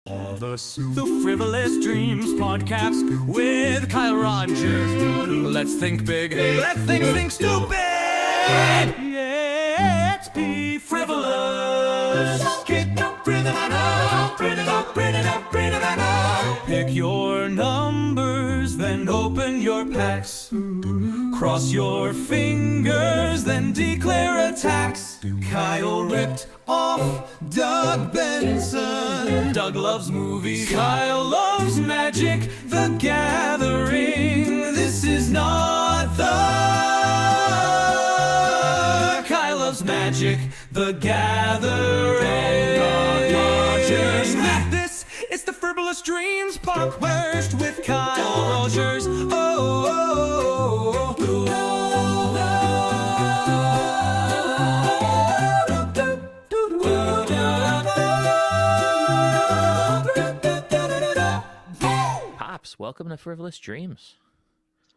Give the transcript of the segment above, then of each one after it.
The Frivolous Dreams podcast with Kyle Rogers. Let's think big. Let's think stupid. Yeah, let's be frivolous. Get up, breathe it out, breathe it out, breathe it out, breathe it out. Pick your numbers, then open your packs. Cross your fingers, then declare a tax. Kyle ripped off Doug Benson. Doug loves movies. Kyle loves magic. The Gathering. This is not the Kyle loves magic. The Gathering. This is the Frivolous Dreams podcast with Kyle Rogers. Welcome to Frivolous Dreams.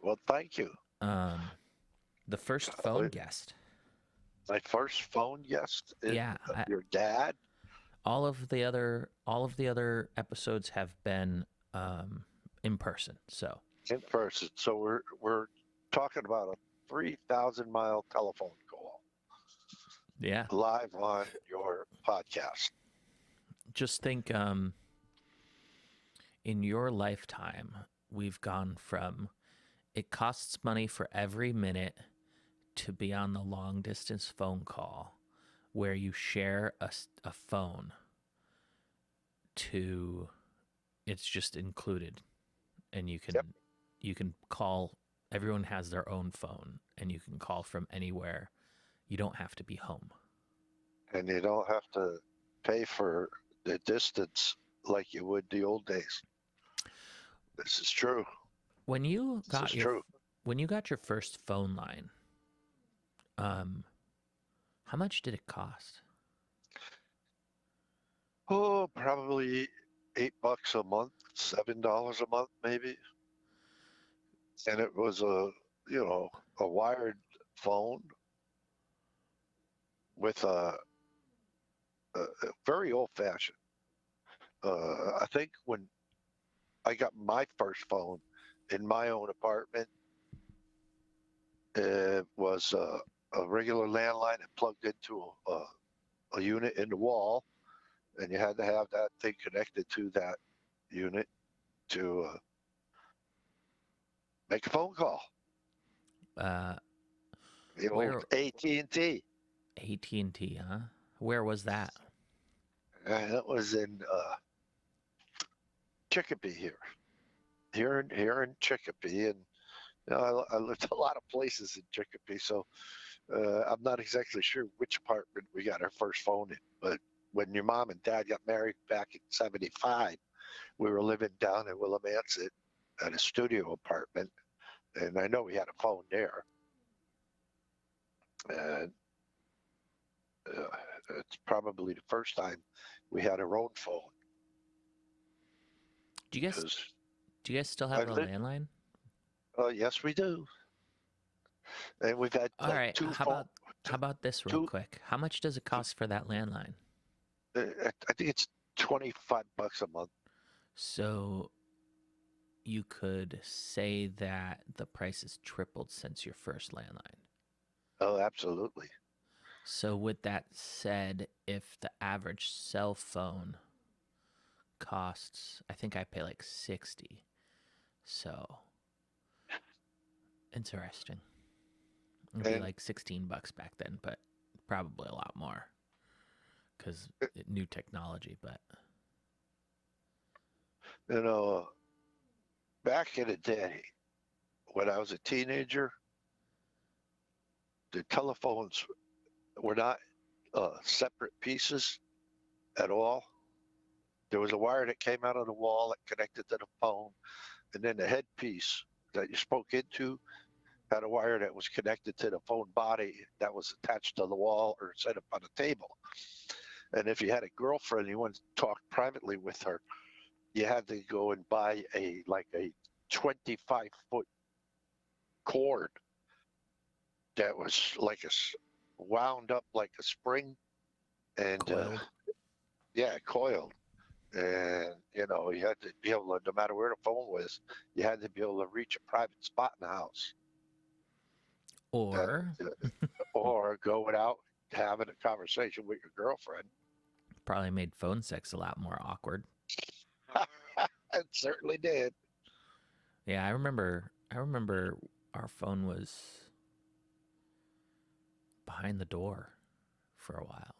Well, thank you. The first phone guest. My first phone guest is your dad. All of the other episodes have been in person. So in person. So we're talking about a 3,000-mile telephone call. Yeah. Live on your podcast. Just think, in your lifetime, we've gone from it costs money for every minute to be on the long distance phone call where you share a phone to it's just included, and you can call. Everyone has their own phone and you can call from anywhere. You don't have to be home. And you don't have to pay for the distance like you would the old days. This is true. When you got your first phone line, how much did it cost? Oh, probably $8 a month, $7 a month, maybe. And it was a wired phone with a very old-fashioned. I think when I got my first phone in my own apartment, it was a regular landline and plugged into a unit in the wall, and you had to have that thing connected to that unit to make a phone call. AT&T. AT&T, huh? Where was that? That was in Chicopee here in Chicopee, and I lived a lot of places in Chicopee, so I'm not exactly sure which apartment we got our first phone in. But when your mom and dad got married back in '75, we were living down in Willimantic at a studio apartment, and I know we had a phone there. And it's probably the first time we had our own phone. Do you guys still have a landline? Yes, we do. And we've had all right. How about this real quick? How much does it cost for that landline? I think it's $25 a month. So you could say that the price has tripled since your first landline. Oh, absolutely. So with that said, if the average cell phone costs, I think I pay like $60. So interesting. It'd be like $16 back then, but probably a lot more because new technology. But back in the day when I was a teenager, the telephones were not separate pieces at all. There was a wire that came out of the wall that connected to the phone, and then the headpiece that you spoke into had a wire that was connected to the phone body that was attached to the wall or set up on a table. And if you had a girlfriend, you wanted to talk privately with her, you had to go and buy a 25-foot cord that was wound up like a spring and coiled. Coiled, and You had to be able to, no matter where the phone was, you had to be able to reach a private spot in the house, Or or going out having a conversation with your girlfriend. probably made phone sex a lot more awkward. It certainly did. Yeah, I remember our phone was behind the door for a while.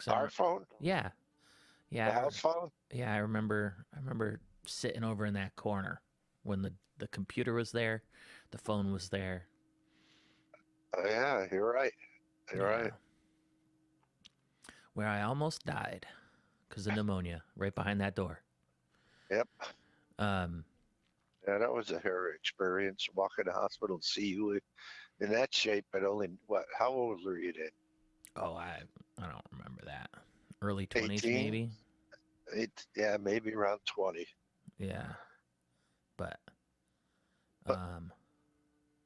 Our phone, Yeah. the Yeah. house phone. Yeah, I remember sitting over in that corner when the computer was there, the phone was there. Oh, yeah, you're right. You're right. Where I almost died because of pneumonia right behind that door. Yep. Um, Yeah, that was a hairy experience. Walk in the hospital and see you in that shape, but only what? How old were you then? oh, I don't remember that. Early 20s 18? maybe. Yeah, maybe around 20. Yeah. But But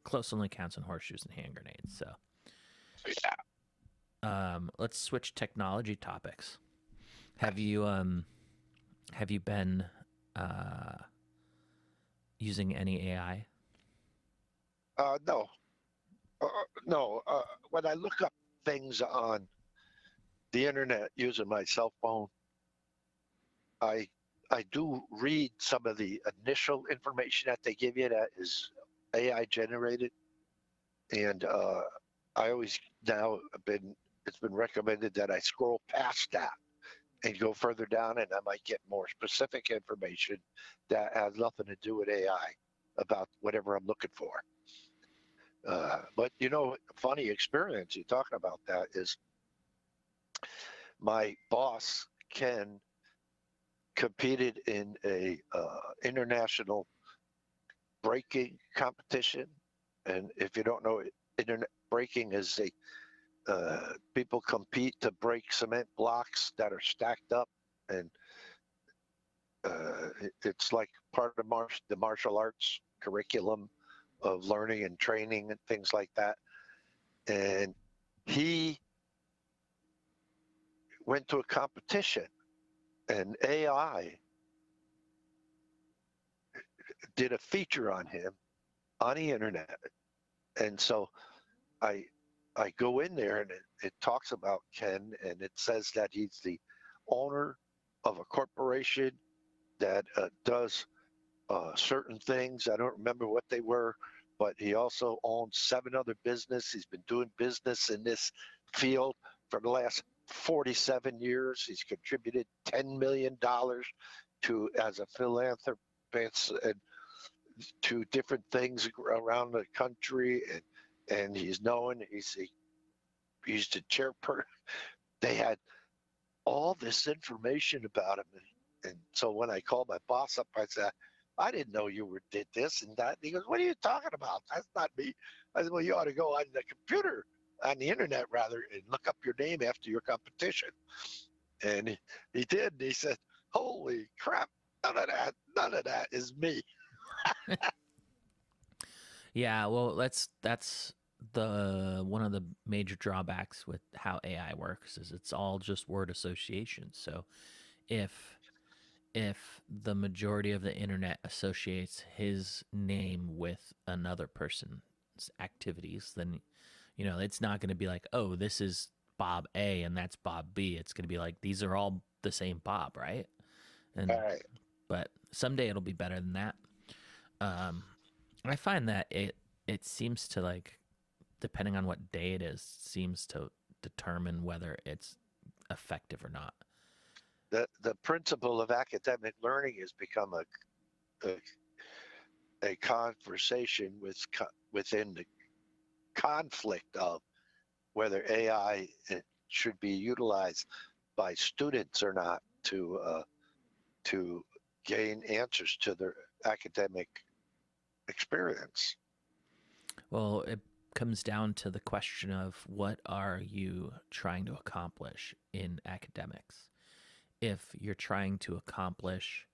close only counts on horseshoes and hand grenades. So yeah, let's switch technology topics. Have you been using any AI? no, no. When I look up things on the internet using my cell phone, I I do read some of the initial information that they give you that is AI generated, and I always now have been it's been recommended that I scroll past that and go further down, and I might get more specific information that has nothing to do with AI about whatever I'm looking for. But funny experience you're talking about that is my boss Ken competed in a international breaking competition, and if you don't know, internet breaking is a people compete to break cement blocks that are stacked up, and it's like part of the martial arts curriculum of learning and training and things like that. And he went to a competition, and AI did a feature on him on the internet. And so I I go in there, and it talks about Ken, and it says that he's the owner of a corporation that does certain things. I don't remember what they were, but he also owns 7 other businesses. He's been doing business in this field for the last 47 years. He's contributed $10 million to as a philanthropist and to different things around the country, and he's known. He's the chairperson. They had all this information about him, and so when I called my boss up, I said, I didn't know you did this and that. And he goes, what are you talking about? That's not me. I said, well, you ought to go on the computer, on the internet rather, and look up your name after your competition. And he did. And he said, holy crap, none of that is me. Yeah, well, that's the one of the major drawbacks with how AI works is it's all just word association. So if the majority of the internet associates his name with another person's activities, then it's not going to be like, oh, this is Bob A and that's Bob B. It's going to be like these are all the same Bob, right? And All right. but someday it'll be better than that. I find that it seems to, like, depending on what day it is, seems to determine whether it's effective or not. The principle of academic learning has become a conversation within the conflict of whether AI should be utilized by students or not to gain answers to their academic experience. Well, it comes down to the question of what are you trying to accomplish in academics? If you're trying to accomplish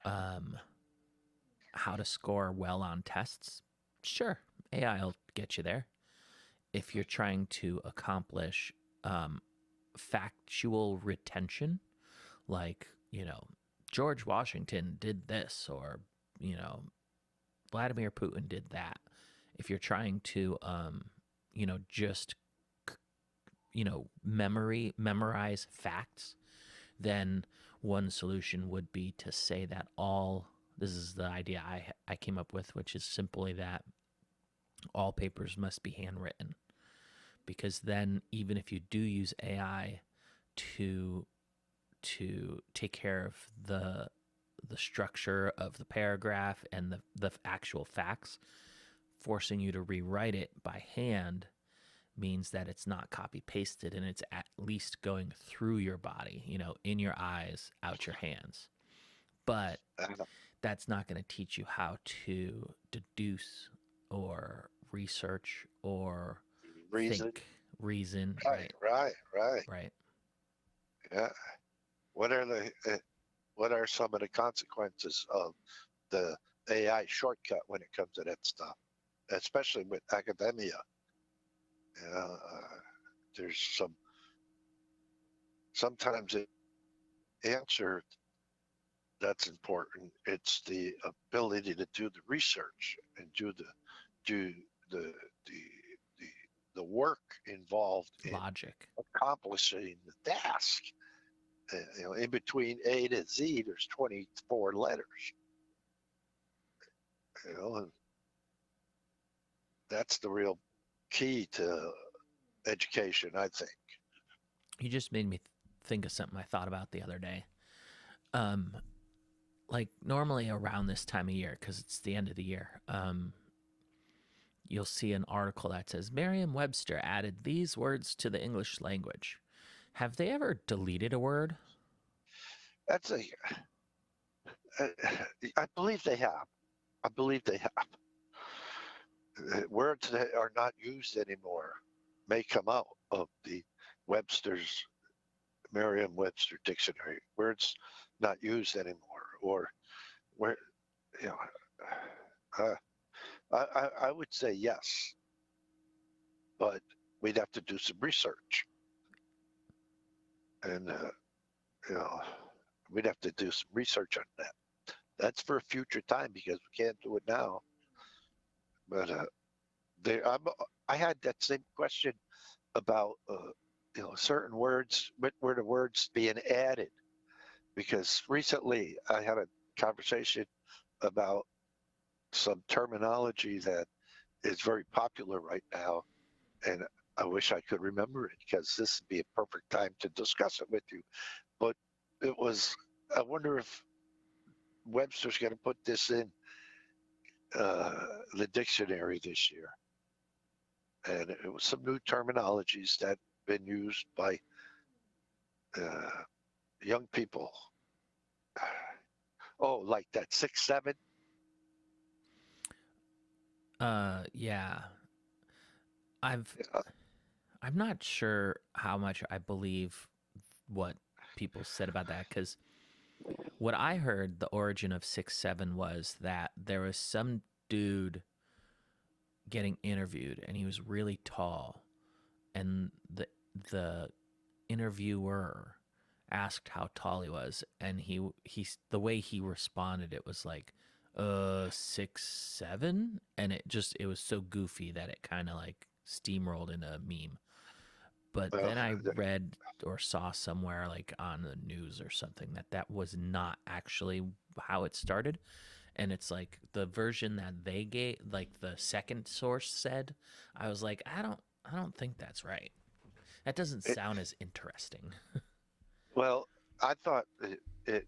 how to score well on tests, sure, AI will get you there. If you're trying to accomplish factual retention, like, you know, George Washington did this, or, you know, Vladimir Putin did that. If you're trying to, you know, just, you know, memorize facts, then one solution would be to say that all, this is the idea I came up with, which is simply that all papers must be handwritten. Because then, even if you do use AI to take care of the structure of the paragraph and the actual facts, forcing you to rewrite it by hand means that it's not copy pasted, and it's at least going through your body, you know, in your eyes, out your hands. But that's not going to teach you how to deduce or research or think, reason. Right. Yeah. What are some of the consequences of the AI shortcut when it comes to that stuff, especially with academia? There's sometimes the answer that's important. It's the ability to do the research and do the work involved in Logic. accomplishing the task. You know, in between A to Z, there's 24 letters. You know, and that's the real key to education, I think. You just made me think of something I thought about the other day. Like normally around this time of year, because it's the end of the year, you'll see an article that says Merriam-Webster added these words to the English language. Have they ever deleted a word? That's I believe they have. Words that are not used anymore may come out of the Merriam-Webster dictionary. Words not used anymore, or where, you know, I would say yes, but we'd have to do some research, and you know, we'd have to do some research on that. That's for a future time because we can't do it now. But I had that same question about you know, certain words. What were the words being added? Because recently I had a conversation about some terminology that is very popular right now, and I wish I could remember it because this would be a perfect time to discuss it with you. But it was, I wonder if Webster's going to put this in the dictionary this year. And it was some new terminologies that have been used by young people. Oh, like that 6'7"? Yeah. I'm not sure how much I believe what people said about that, because what I heard, the origin of 6'7" was that there was some dude getting interviewed and he was really tall, and the interviewer asked how tall he was, and he the way he responded, it was like 6'7", and it was so goofy that it kind of like steamrolled into a meme. But then I read or saw somewhere like on the news or something that was not actually how it started. And it's like the version that they gave, like the second source said, I was like, I don't think that's right. That doesn't sound as interesting. Well, I thought the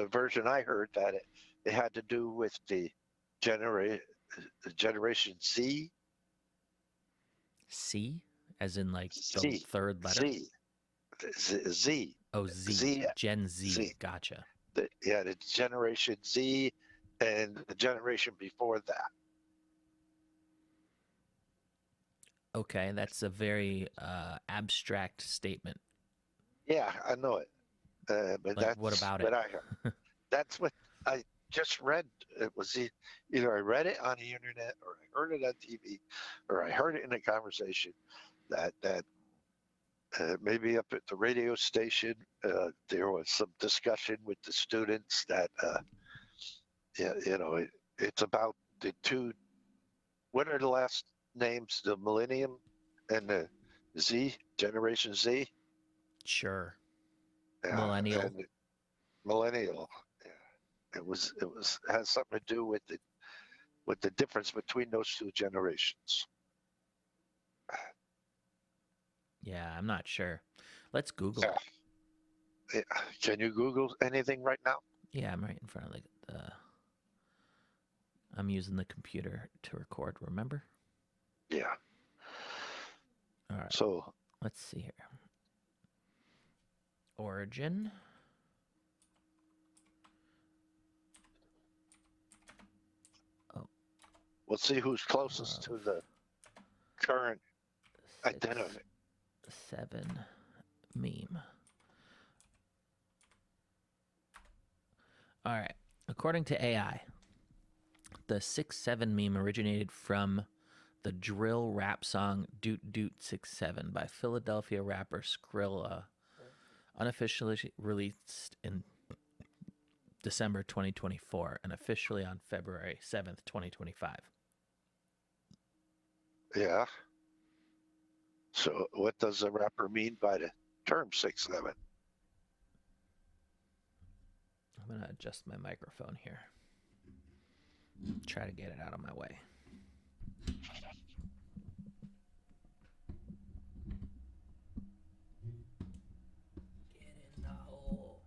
version I heard that it had to do with the generation Z. C, as in like the Z, third letter. Z. Oh, Z. Gen Z. Gotcha. The generation Z and the generation before that. Okay, that's a very abstract statement. Yeah, I know it. But Like, that's what about what it? I heard. That's what I just read. It was either I read it on the internet, or I heard it on TV, or I heard it in a conversation that maybe up at the radio station, there was some discussion with the students that, it's about the two. What are the last names? The Millennium and the Z, Generation Z. Sure. Yeah, Millennial. and millennial. Yeah. It has something to do with the difference between those two generations. Yeah, I'm not sure. Let's Google Yeah. it. Yeah. Can you Google anything right now? Yeah, I'm right in front of the. I'm using the computer to record. Remember? Yeah. All right. So Let's see here. Origin. we'll see who's closest to the current identity. 7 meme. All right. According to AI, the 6-7 meme originated from the drill rap song Doot Doot 6-7 by Philadelphia rapper Skrilla, unofficially released in December 2024 and officially on February 7th, 2025. Yeah. So what does the rapper mean by the term 6-7? I'm going to adjust my microphone here. Try to get it out of my way. Get in the hole.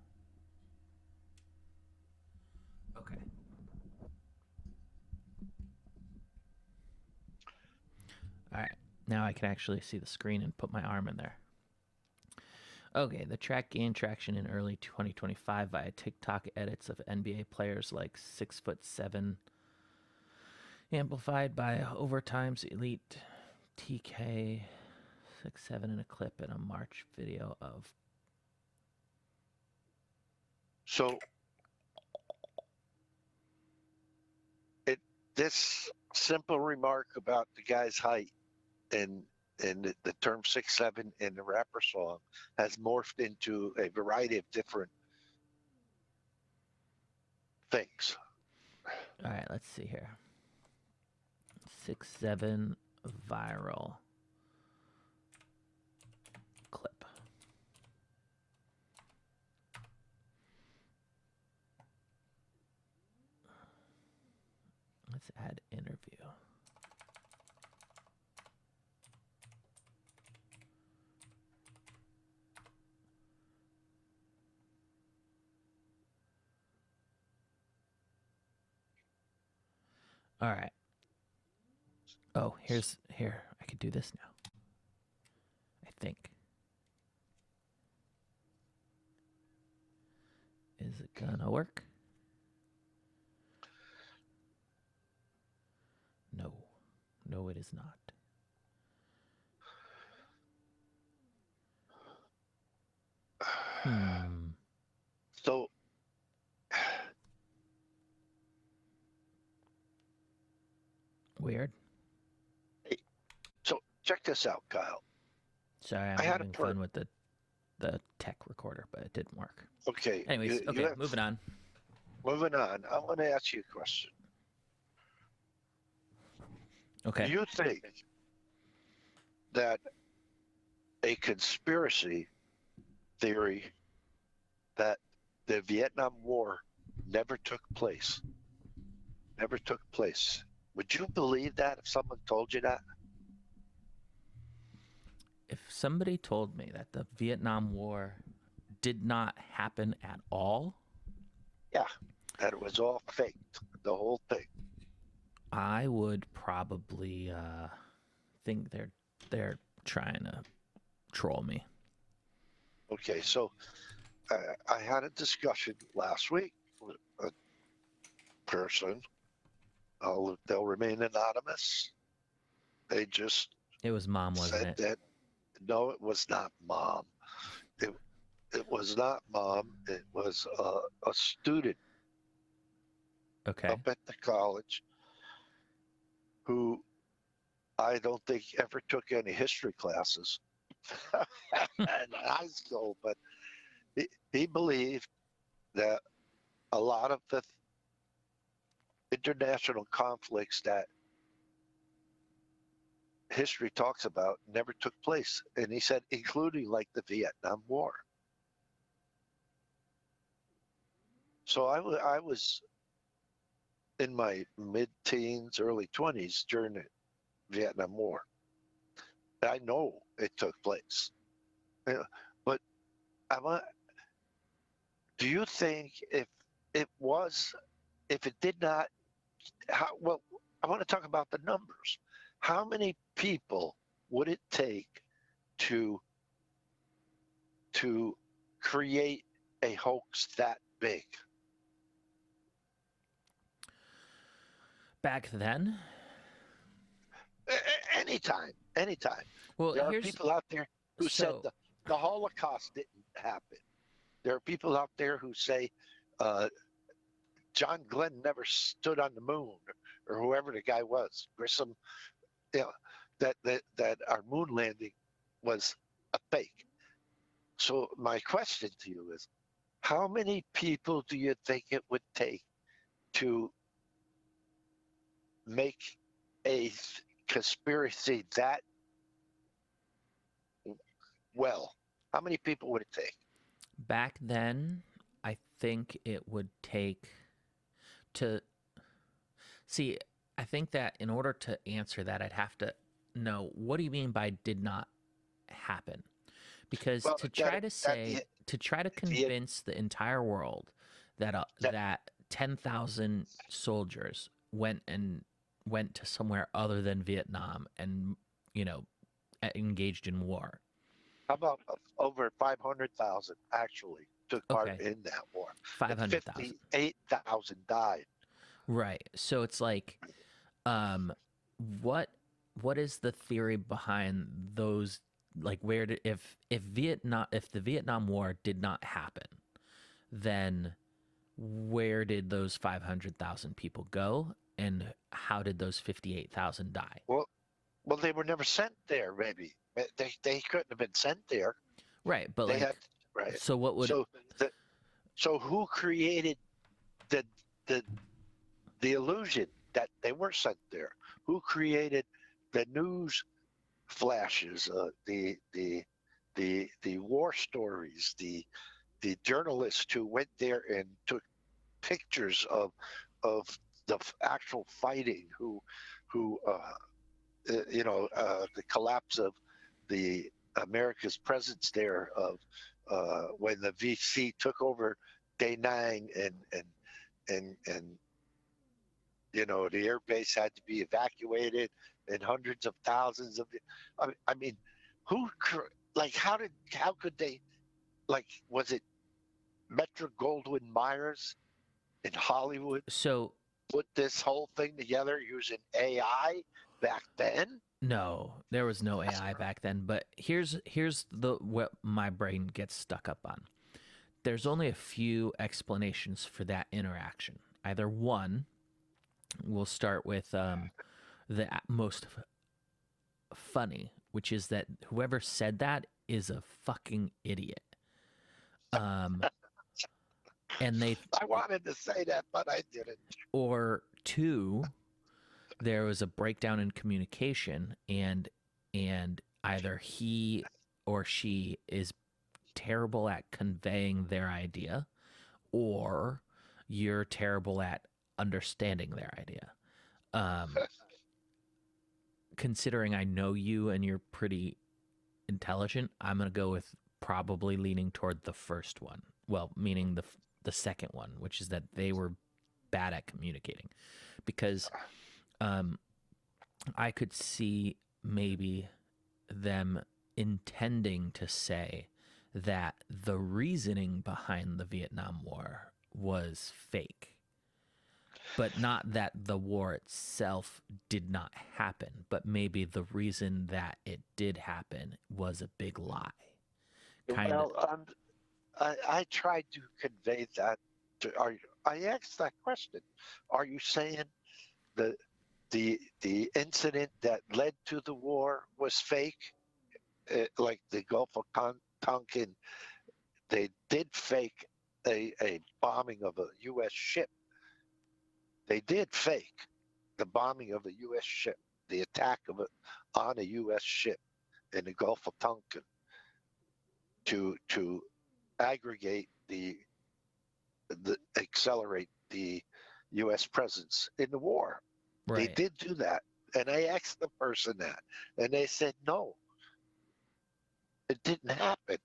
Okay. All right. Now I can actually see the screen and put my arm in there. Okay, the track gained traction in early 2025 via TikTok edits of NBA players like 6'7", amplified by Overtime's Elite TK 6'7" in a clip in a March video of. So this simple remark about the guy's height and the term 6'7" in the rapper song has morphed into a variety of different things. All right, let's see here. 6'7" viral clip. Let's add interview. All right. Oh, here. I could do this now. I think. Is it gonna work? No. No, it is not. So Weird. so check this out, Kyle. Sorry, I'm having fun with the tech recorder, but it didn't work. Okay. Anyways, moving on. Moving on. I want to ask you a question. Okay. Do you think that a conspiracy theory that the Vietnam War never took place? Would you believe that if someone told you that? If somebody told me that the Vietnam War did not happen at all, Yeah, that it was all faked, the whole thing. I would probably think they're trying to troll me. Okay, so I had a discussion last week with a person. They'll remain anonymous. They just It was Mom, wasn't said that no, it was not Mom. It was not Mom. It was a student Okay. up at the college who I don't think ever took any history classes. in high school, but he believed that a lot of the international conflicts that history talks about never took place. And he said, including like the Vietnam War. So I was in my mid-teens, early 20s during the Vietnam War. I know it took place. But I want, do you think it was, if it did not, well, I want to talk about the numbers. How many people would it take to create a hoax that big? Back then? Anytime. Well, There are people out there who said the Holocaust didn't happen. There are people out there who say John Glenn never stood on the moon, or whoever the guy was. Grissom, that our moon landing was a fake. So my question to you is, how many people do you think it would take to make a conspiracy that well? How many people would it take? Back then, I think it would take to see. I think that in order to answer that, I'd have to know, what do you mean by did not happen? Because to try to convince the entire world that 10,000 soldiers went to somewhere other than Vietnam and engaged in war. How about over 500,000 actually took part in that war? 500,000. 58,000 died. Right. So it's like, what is the theory behind those? Like, where did if the Vietnam War did not happen, then where did those 500,000 people go, and how did those 58,000 die? Well, they were never sent there. Maybe they couldn't have been sent there. Right, but they had, right. So what would so who created the illusion that they were sent there? Who created the news flashes, the war stories, the journalists who went there and took pictures of the actual fighting, the collapse of the America's presence there, of when the VC took over day 9 and the air base had to be evacuated, and hundreds of thousands of, I mean, how could they, was it Metro Goldwyn Myers in Hollywood put this whole thing together using AI back then? No, there was no AI back then. But here's what my brain gets stuck up on. There's only a few explanations for that interaction. Either one, we'll start with the most funny, which is that whoever said that is a fucking idiot. And I wanted to say that, but I didn't. Or two, there was a breakdown in communication, and either he or she is terrible at conveying their idea, or you're terrible at understanding their idea. Considering I know you and you're pretty intelligent, I'm going to go with probably leaning toward the first one. Well, meaning the second one, which is that they were bad at communicating. Because I could see maybe them intending to say that the reasoning behind the Vietnam War was fake, but not that the war itself did not happen, but maybe the reason that it did happen was a big lie. I tried to convey that. I asked that question. Are you saying the incident that led to the war was fake? like the Gulf of Tonkin, they did fake a bombing of a U.S. ship. They did fake the bombing of a U.S. ship, the attack of it on a U.S. ship in the Gulf of Tonkin to aggregate the accelerate the U.S. presence in the war. They Right. did do that, and I asked the person that, and they said no, it didn't happen.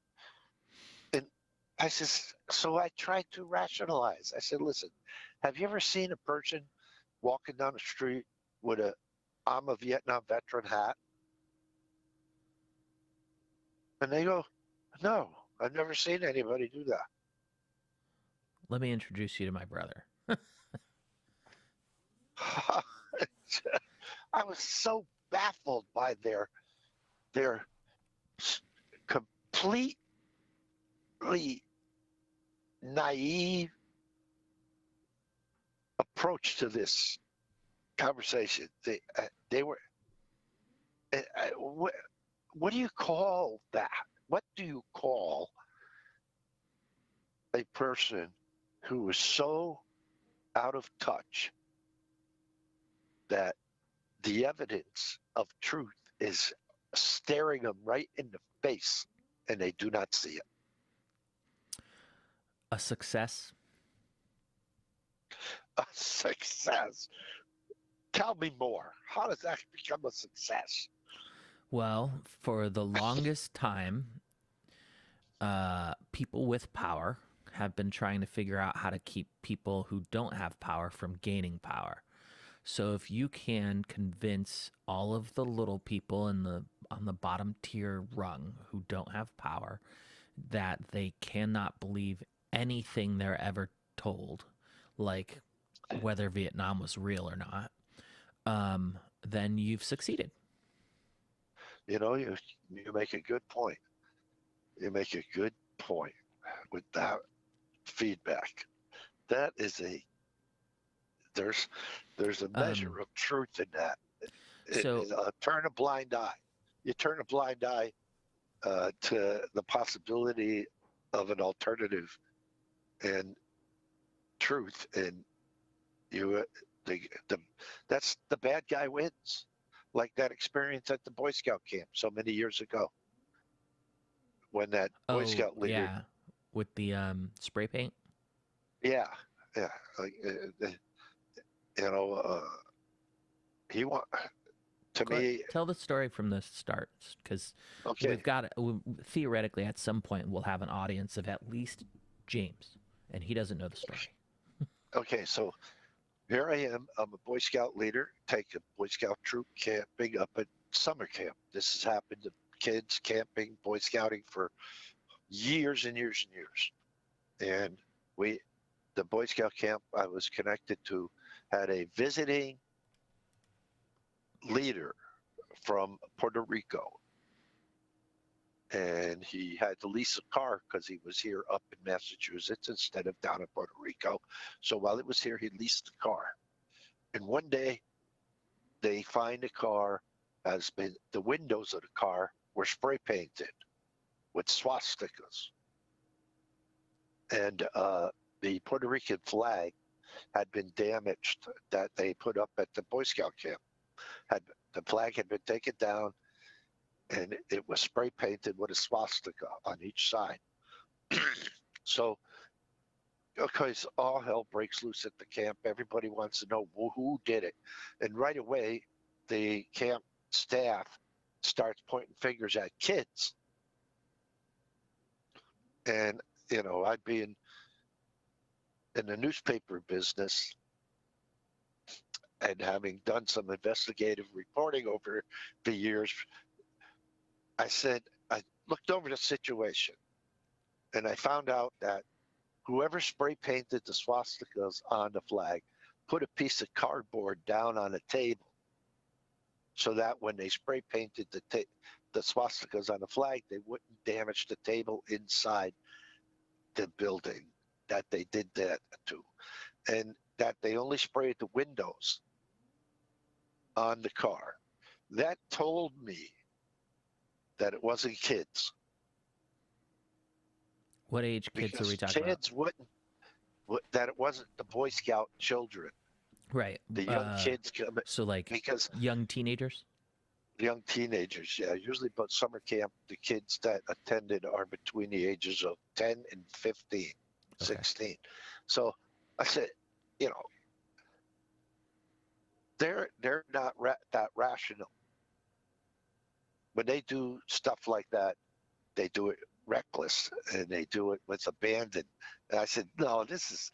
And I said, so I tried to rationalize. I said, listen, have you ever seen a person walking down the street with a I'm a Vietnam veteran hat? And they go, no, I've never seen anybody do that. Let me introduce you to my brother. I was so baffled by their completely naive approach to this conversation. They were. What do you call that? What do you call a person who is so out of touch that the evidence of truth is staring them right in the face and they do not see it? A success. A success. Tell me more. How does that become a success? Well, for the longest time, people with power have been trying to figure out how to keep people who don't have power from gaining power. So if you can convince all of the little people on the bottom tier rung who don't have power that they cannot believe anything they're ever told, like whether Vietnam was real or not, then you've succeeded. You know, you make a good point. You make a good point with that feedback. That is there's a measure of truth in that. So Turn a blind eye. You turn a blind eye to the possibility of an alternative and truth, and you the that's the bad guy wins. Like that experience at the Boy Scout camp so many years ago, when that Boy Scout leader, yeah, with the spray paint. yeah, yeah, like, you know, he want to me. Tell the story from the start, because Okay, we've got theoretically at some point we'll have an audience of at least James, and he doesn't know the story. okay, so here I am. I'm a Boy Scout leader. Take a Boy Scout troop camping up at summer camp. This has happened to kids camping, Boy Scouting for years and years and years. And the Boy Scout camp I was connected to had a visiting leader from Puerto Rico. And he had to lease a car because he was here up in Massachusetts instead of down in Puerto Rico. So while it was here, he leased a car. And one day, they find a car the windows of the car were spray painted with swastikas. And the Puerto Rican flag had been damaged that they put up at the Boy Scout camp. The flag had been taken down, and it was spray painted with a swastika on each side. So, okay, so all hell breaks loose at the camp. Everybody wants to know who did it. And right away, the camp staff starts pointing fingers at kids. And, you know, I'd be in the newspaper business, and having done some investigative reporting over the years, I looked over the situation, and I found out that whoever spray painted the swastikas on the flag put a piece of cardboard down on a table so that when they spray painted the swastikas on the flag, they wouldn't damage the table inside the building that they did that to. And that they only sprayed the windows on the car. That told me that it wasn't kids. What age kids are Because we talking about? kids wouldn't, that it wasn't the Boy Scout children. Right. The young kids come, So like because young teenagers? young teenagers, yeah, usually about summer camp, the kids that attended are between the ages of 10 and 15, Okay. 16. So I said, you know, they're not that rational. When they do stuff like that, they do it reckless and they do it with abandon. And I said, no, this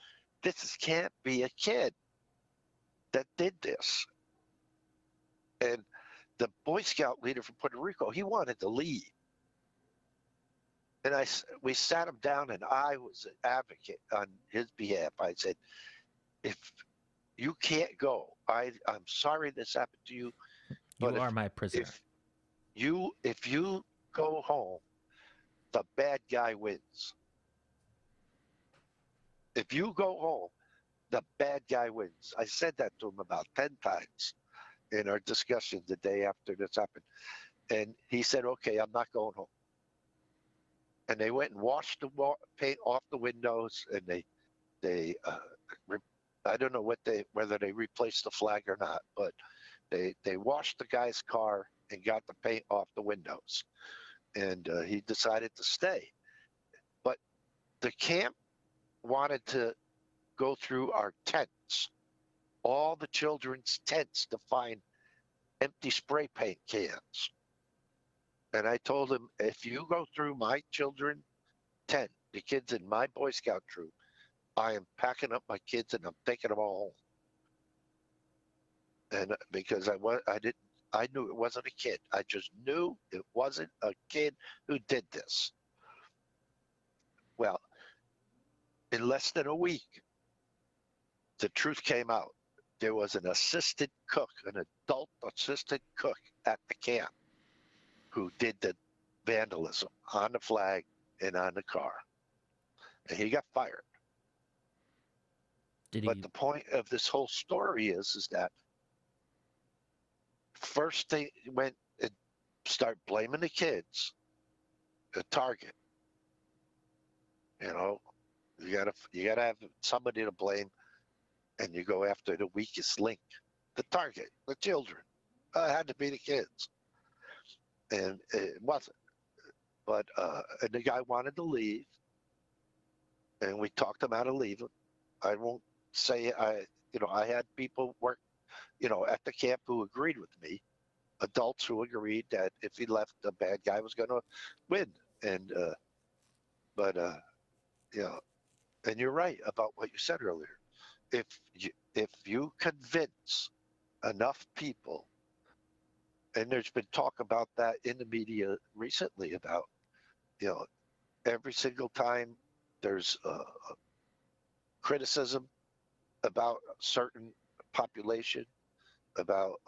can't be a kid that did this. And the Boy Scout leader from Puerto Rico, he wanted to leave. And we sat him down, and I was an advocate on his behalf. I said, if you can't go, I'm sorry this happened to you, but You are my prisoner. if you go home, the bad guy wins. If you go home, the bad guy wins. I said that to him about 10 times in our discussion the day after this happened. And he said, okay, I'm not going home. And they went and washed the paint off the windows, and they I don't know whether they replaced the flag or not, but they washed the guy's car and got the paint off the windows, and he decided to stay. But the camp wanted to go through our tents, all the children's tents, to find empty spray paint cans. And I told him, if you go through my children's tent, the kids in my Boy Scout troop, I am packing up my kids and I'm taking them all home. And because I knew it wasn't a kid. I just knew it wasn't a kid who did this. Well, in less than a week, the truth came out. There was an assistant cook, an adult assistant cook at the camp who did the vandalism on the flag and on the car. And he got fired. But the point of this whole story is that first they went and start blaming the kids, the target. You know, you gotta have somebody to blame, and you go after the weakest link, the target, the children. It had to be the kids, and it wasn't. But and the guy wanted to leave, and we talked him out of leaving. I won't say I had people work, at the camp who agreed with me, adults who agreed that if he left, the bad guy was going to win. And and you're right about what you said earlier. If you convince enough people, and there's been talk about that in the media recently about, every single time there's criticism about a certain population, about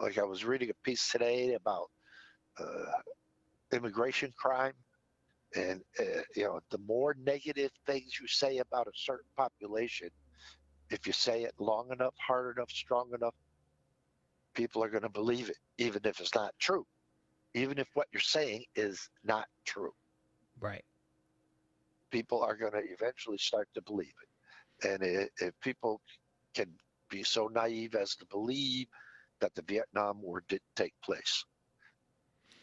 like I was reading a piece today about immigration crime, and the more negative things you say about a certain population, if you say it long enough, hard enough, strong enough, people are going to believe it, even if it's not true, even if what you're saying is not true. Right. People are going to eventually start to believe it. And if people can be so naive as to believe that the Vietnam War didn't take place,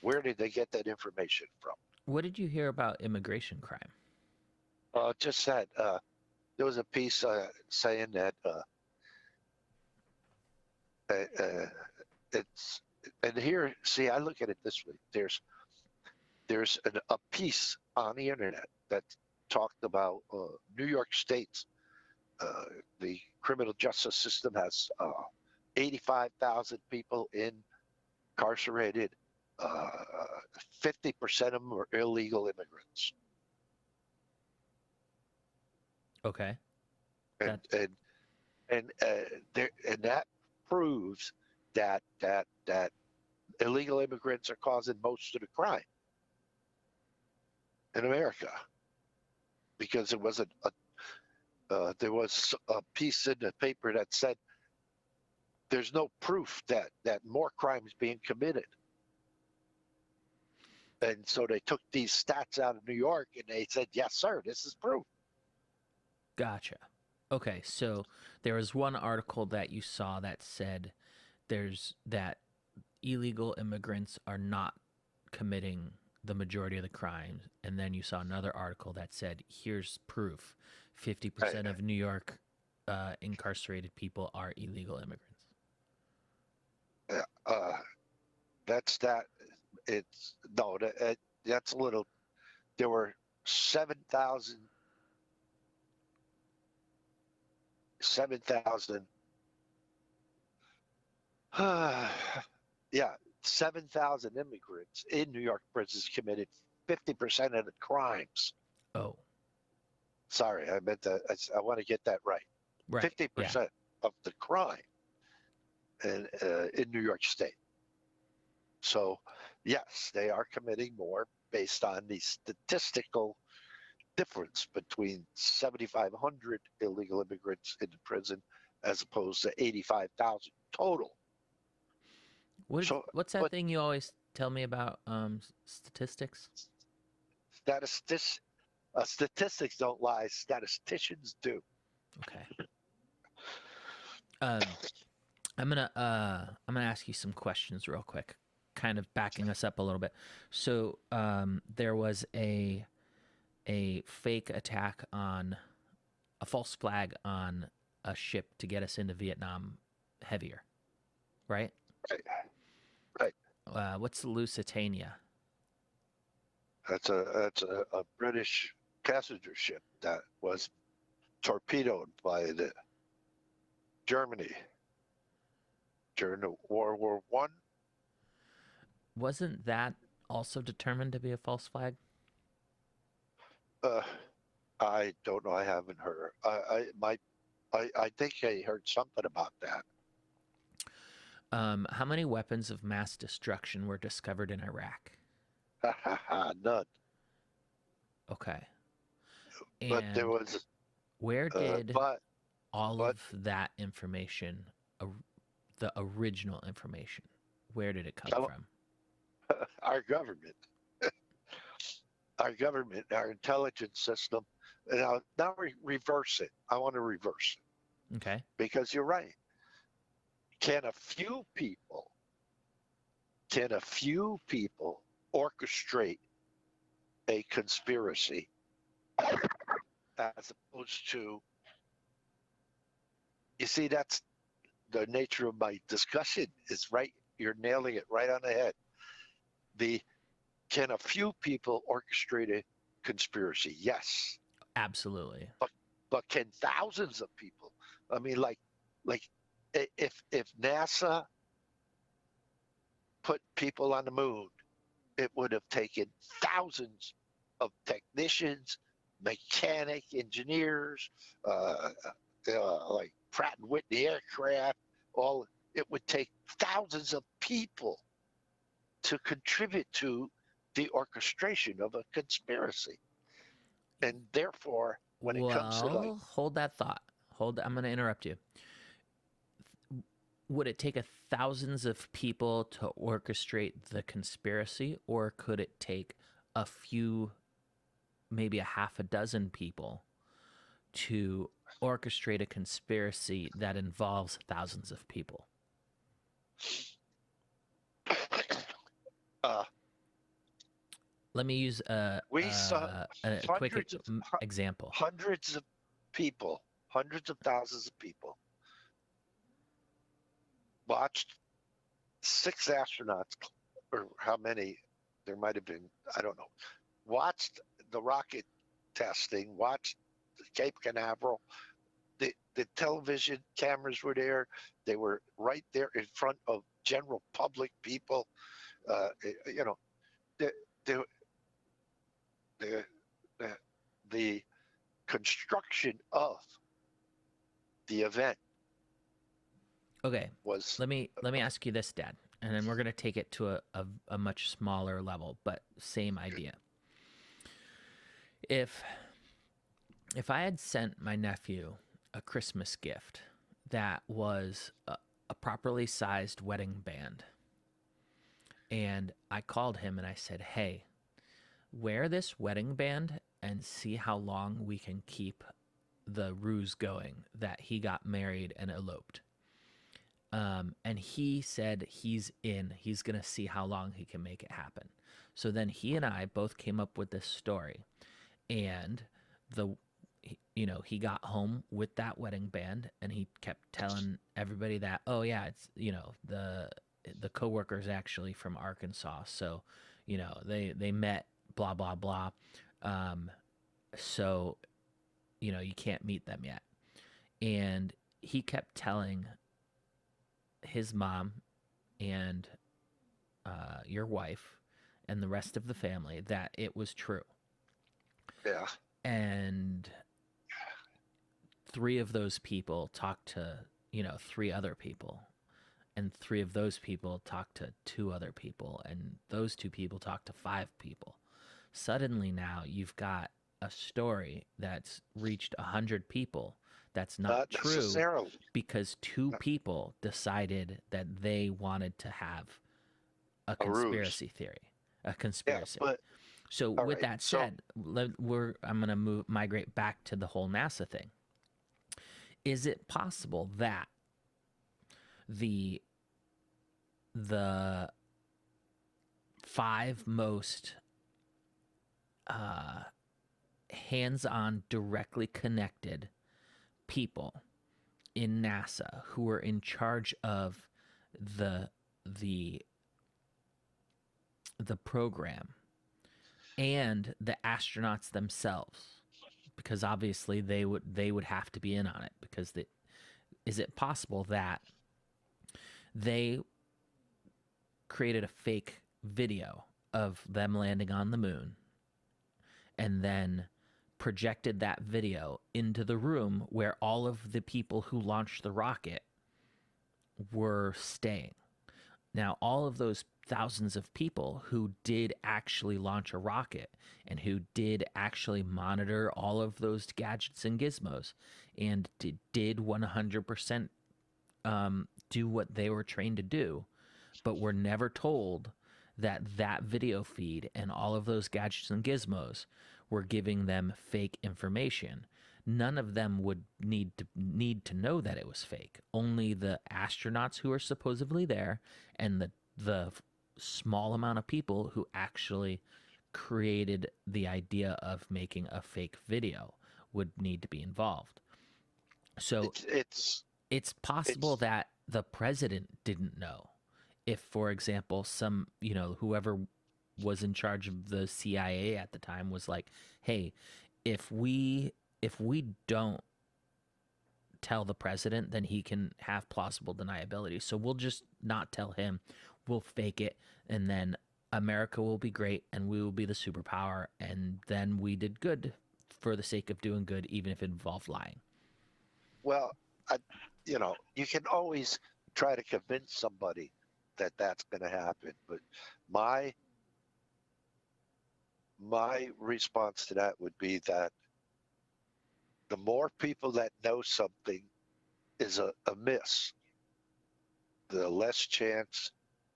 where did they get that information from? What did you hear about immigration crime? Just that there was a piece saying that it's, and here, see, I look at it this way. There's a piece on the internet that talked about New York State's the criminal justice system has 85,000 people incarcerated. 50% of them are illegal immigrants. Okay. And that proves that illegal immigrants are causing most of the crime in America, because there was a piece in the paper that said there's no proof that more crime is being committed And so they took these stats out of New York and they said, yes, sir, this is proof. Gotcha. Okay, so there was one article that you saw that said that illegal immigrants are not committing the majority of the crimes, and then you saw another article that said, here's proof: 50% of New York incarcerated people are illegal immigrants. That's that. It's no, that's a little. There were 7,000 yeah, 7,000 immigrants in New York prisons committed 50% of the crimes. Oh, Sorry, I meant that. I want to get that right. right. 50% of the crime in New York State. So, yes, they are committing more based on the statistical difference between 7,500 illegal immigrants in the prison as opposed to 85,000 total. What's that thing you always tell me about statistics? Statistics don't lie. Statisticians do. Okay. I'm gonna ask you some questions real quick, kind of backing us up a little bit. So there was a fake attack on a false flag on a ship to get us into Vietnam heavier, right? Right. What's the Lusitania? That's a British passenger ship that was torpedoed by Germany during the World War I. Wasn't that also determined to be a false flag? I don't know. I haven't heard. I think I heard something about that. How many weapons of mass destruction were discovered in Iraq? None. Okay. But And there was. where did all of that information, the original information, where did it come from? Our government. Our intelligence system. Now reverse it. I want to reverse it. Okay. Because you're right. Can a few people orchestrate a conspiracy as opposed to, you see, that's the nature of my discussion is right. You're nailing it right on the head. Can a few people orchestrate a conspiracy? Yes. Absolutely. But can thousands of people? I mean, like if NASA put people on the moon, it would have taken thousands of technicians, mechanic engineers, like Pratt and Whitney aircraft. It would take thousands of people to contribute to the orchestration of a conspiracy. And therefore, when it comes to hold that thought. I'm going to interrupt you. Would it take thousands of people to orchestrate the conspiracy, or could it take a few, maybe a half a dozen people to orchestrate a conspiracy that involves thousands of people? Let me use a quick example. Hundreds of thousands of people watched 6 astronauts, or how many there might have been, I don't know, watched the rocket testing, watched Cape Canaveral. The television cameras were there. They were right there in front of general public people. The construction of the event. Okay. Let me ask you this, Dad, and then we're going to take it to a much smaller level, but same idea. If I had sent my nephew a Christmas gift that was a properly sized wedding band, And I called him and I said, hey, wear this wedding band and see how long we can keep the ruse going that he got married and eloped. And he said he's in. He's going to see how long he can make it happen. So then he and I both came up with this story. And he got home with that wedding band and he kept telling everybody that, oh yeah, it's, the coworker's actually from Arkansas. So, they met, blah, blah, blah. So, you can't meet them yet. And he kept telling his mom and your wife and the rest of the family that it was true. Yeah. And three of those people talked to, three other people. And three of those people talked to two other people. And those two people talked to five people. Suddenly now you've got a story that's reached 100 people that's not true necessarily, because two people decided that they wanted to have a ruse. conspiracy theory, a conspiracy. Yeah, but So all with right, that so said, I'm going to migrate back to the whole NASA thing. Is it possible that the five most hands-on, directly connected people in NASA who were in charge of the program and the astronauts themselves, because obviously they would have to be in on it, because is it possible that they created a fake video of them landing on the moon and then projected that video into the room where all of the people who launched the rocket were staying? Now, all of those thousands of people who did actually launch a rocket and who did actually monitor all of those gadgets and gizmos and did 100% do what they were trained to do, but were never told that that video feed and all of those gadgets and gizmos were giving them fake information. None of them would need to know that it was fake. Only the astronauts who are supposedly there and the small amount of people who actually created the idea of making a fake video would need to be involved. So it's possible that the president didn't know. If, for example, some, whoever was in charge of the CIA at the time was like, hey, if we don't tell the president, then he can have plausible deniability. So we'll just not tell him. We'll fake it, and then America will be great, and we will be the superpower, and then we did good for the sake of doing good, even if it involved lying. Well, you can always try to convince somebody that that's going to happen, but my response to that would be that the more people that know something is a miss, the less chance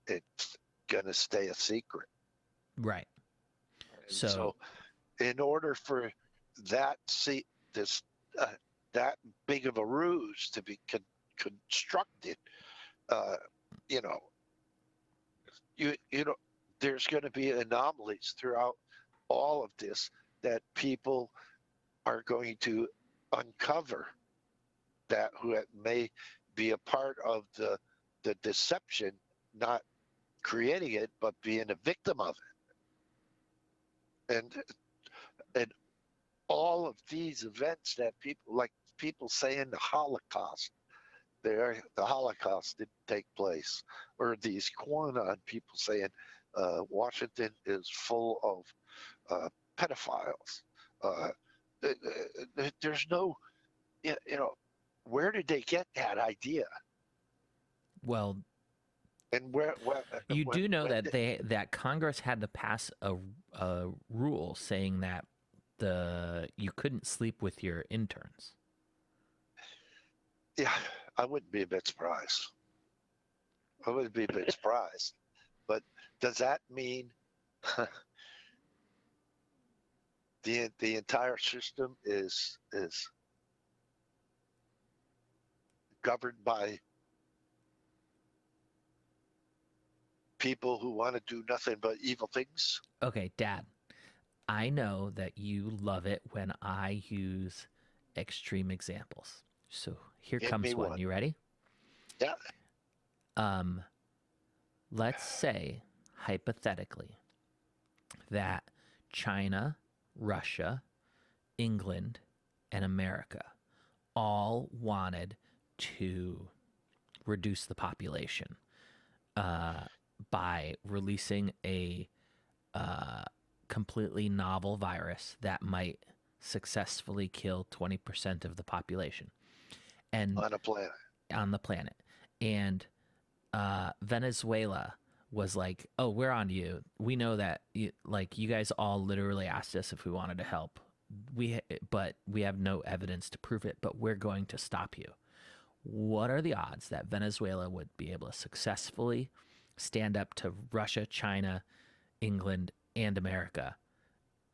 it's going to stay a secret. Right. So in order for that that big of a ruse to be constructed, there's going to be anomalies throughout all of this that people are going to uncover, that who may be a part of the deception, not creating it, but being a victim of it. And all of these events that people saying the Holocaust, the Holocaust didn't take place, or these QAnon people saying Washington is full of pedophiles. There's no, where did they get that idea? Well, and you do know that Congress had to pass a rule saying that you couldn't sleep with your interns. Yeah, I wouldn't be a bit surprised. But does that mean the entire system is governed by people who want to do nothing but evil things? Okay, Dad, I know that you love it when I use extreme examples. So here Give me comes one. one. You ready? Yeah. Um, let's say, hypothetically, that China, Russia, England, and America all wanted to reduce the population by releasing a completely novel virus that might successfully kill 20% of the population and On a planet. on the planet. And Venezuela was like, "Oh, we're on to you. We know that you guys all literally asked us if we wanted to help. But we have no evidence to prove it, but we're going to stop you." What are the odds that Venezuela would be able to successfully stand up to Russia, China, England, and America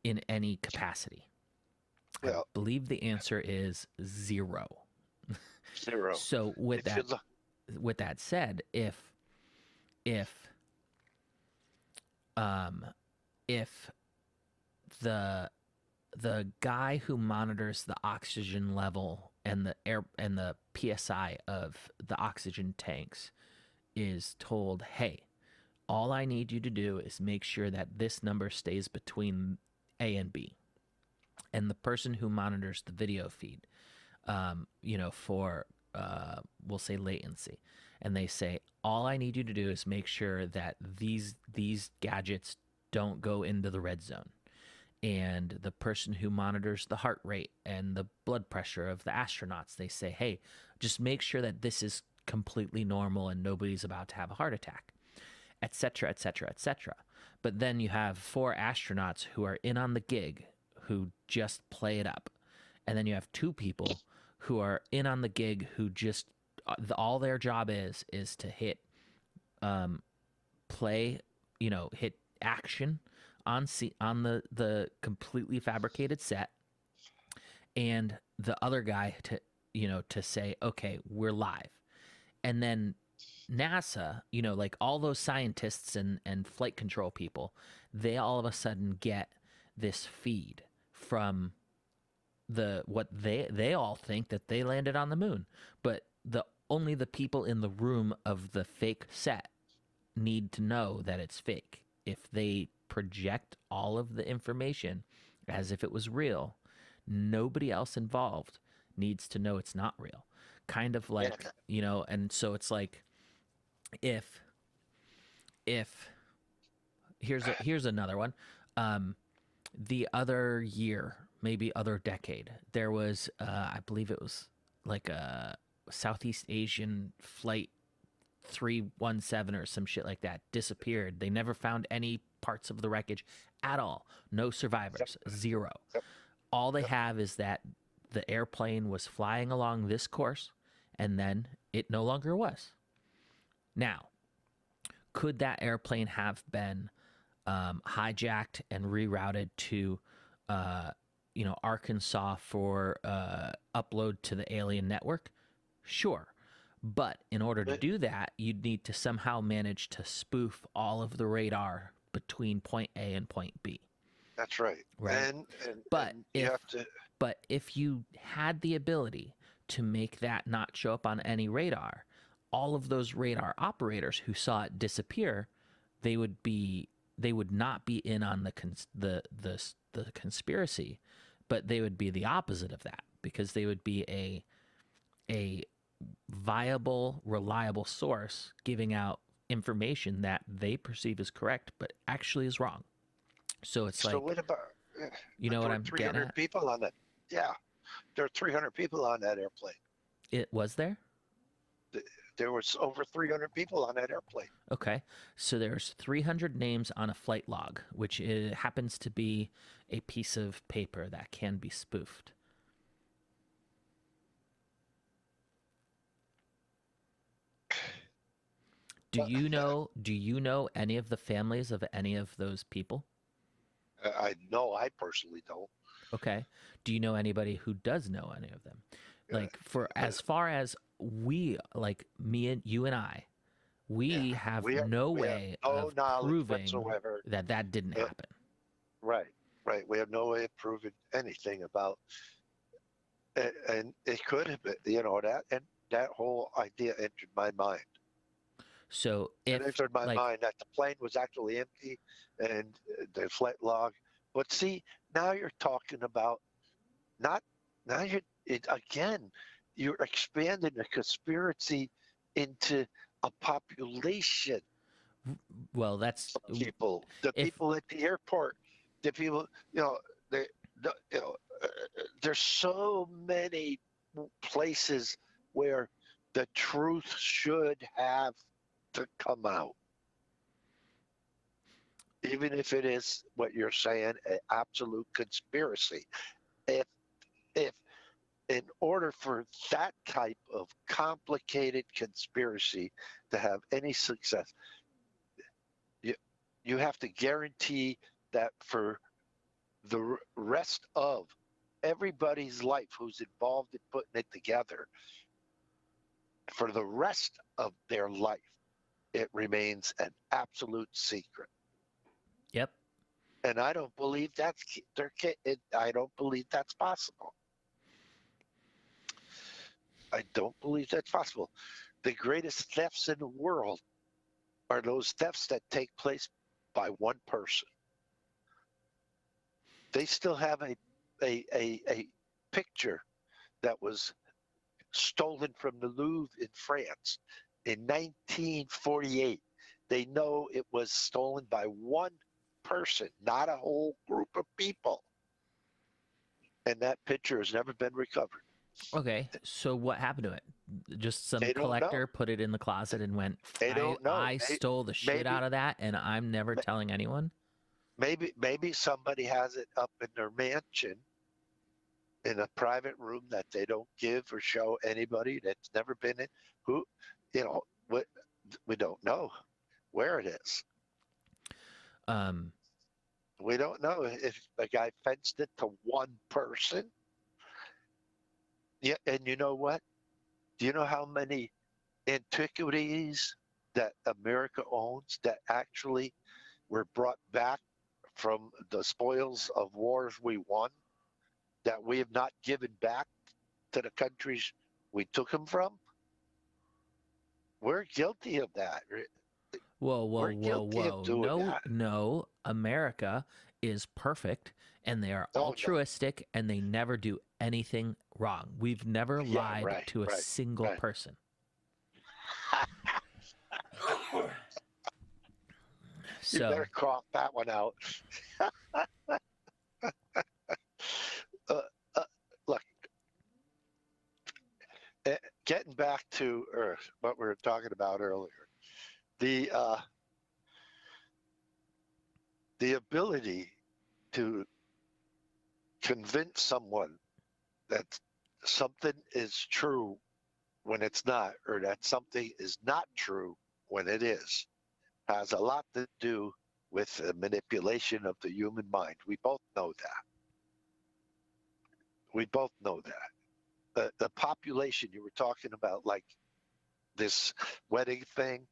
in any capacity? I Well, believe the answer is 0. zero. So with that said, if the guy who monitors the oxygen level and the air and the PSI of the oxygen tanks is told, "Hey, all I need you to do is make sure that this number stays between A and B," and the person who monitors the video feed, for we'll say latency, and they say, "All I need you to do is make sure that these gadgets don't go into the red zone." And the person who monitors the heart rate and the blood pressure of the astronauts, they say, "Hey, just make sure that this is completely normal and nobody's about to have a heart attack," etc., etc., etc. But then you have 4 astronauts who are in on the gig who just play it up. And then you have 2 people who are in on the gig who just all their job is to hit play, hit action on the completely fabricated set, and the other guy to say, "Okay, we're live." And then NASA, all those scientists and flight control people, they all of a sudden get this feed from what they all think that they landed on the moon, but only the people in the room of the fake set need to know that it's fake. If they project all of the information as if it was real, nobody else involved needs to know it's not real. Kind of like, and so it's like, if here's another one. The other year, maybe other decade, there was I believe it was like a Southeast Asian flight 317 or some shit like that disappeared. They never found any parts of the wreckage at all. No survivors. 0. All they have is that the airplane was flying along this course and then it no longer was. Now, could that airplane have been hijacked and rerouted to Arkansas for upload to the alien network? Sure. But in order to do that, you'd need to somehow manage to spoof all of the radar between point A and point B. That's right. Right. But if you had the ability to make that not show up on any radar, all of those radar operators who saw it disappear, they would not be in on the conspiracy, but they would be the opposite of that, because they would be a viable, reliable source giving out information that they perceive as correct, but actually is wrong. So it's so what about, what I'm getting at? people on that? Yeah, there are 300 people on that airplane. It was there? There was over 300 people on that airplane. Okay, so there's 300 names on a flight log, which happens to be a piece of paper that can be spoofed. Do you know any of the families of any of those people? I know I personally don't. Okay. Do you know anybody who does know any of them? Uh, Like for uh, as far as we, like me and you and I, yeah, we have we no have way no of knowledge proving whatsoever. that that didn't Uh, happen. right, right. We have no way of proving anything about, and it could have been, that, and that whole idea entered my mind. So It if entered my like mind that the plane was actually empty and the flight log. But see, now you're talking about not now again, you're expanding the conspiracy into a population well that's of people, the if people at the airport, the people, the, there's so many places where the truth should have to come out, even if it is what you're saying, an absolute conspiracy. If if in order for that type of complicated conspiracy to have any success, you, you have to guarantee that for the rest of everybody's life who's involved in putting it together, for the rest of their life, it remains an absolute secret. yep. And I don't believe I don't believe that's possible. I don't believe that's possible. The greatest thefts in the world are those thefts that take place by one person. They still have a picture that was stolen from the Louvre in France in 1948. They know it was stolen by one person, not a whole group of people. And that picture has never been recovered. Okay. So what happened to it? Just some They don't know. collector put it in the closet and went, They I don't know. I stole the shit Maybe out of that and I'm never telling anyone. maybe somebody has it up in their mansion in a private room that they don't give or show anybody that's never been in. Who, what, we don't know where it is. Um We don't know if the guy fenced it to one person. Yeah, and you know what? Do you know how many antiquities that America owns that actually were brought back from the spoils of wars we won that we have not given back to the countries we took them from? We're guilty of that. Whoa, whoa, We're whoa, guilty of whoa. doing No, that. no. America is perfect and they are Oh no. altruistic and they never do anything wrong. We've never Yeah, lied right, to a right, single right. person. You So, better cough that one out. uh, uh, Look, getting back to Earth, what we were talking about earlier, the uh, the ability to convince someone that something is true when it's not, or that something is not true when it is, has a lot to do with the manipulation of the human mind. We both know that. We both know that. The population you were talking about, like this wedding thing,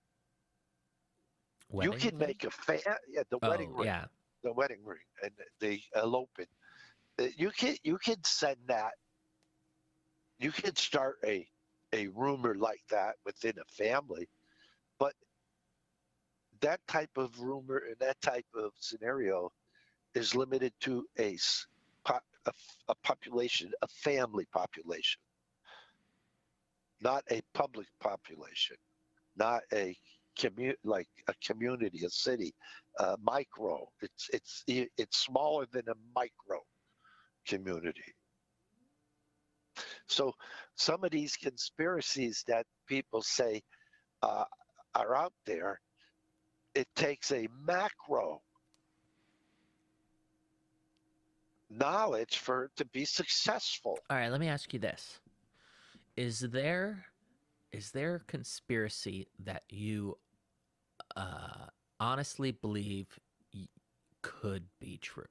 you wedding can thing? make yeah, Oh, yeah. the wedding ring, and the elopement. You can send that. You can start a rumor like that within a family, but that type of rumor and that type of scenario is limited to a population, a family population, not a public population, not a like a community, a city, micro. It's smaller than a micro community. So some of these conspiracies that people say uh, are out there, it takes a macro knowledge for it to be successful. All right, let me ask you this. Is there a conspiracy that you honestly believe could be true?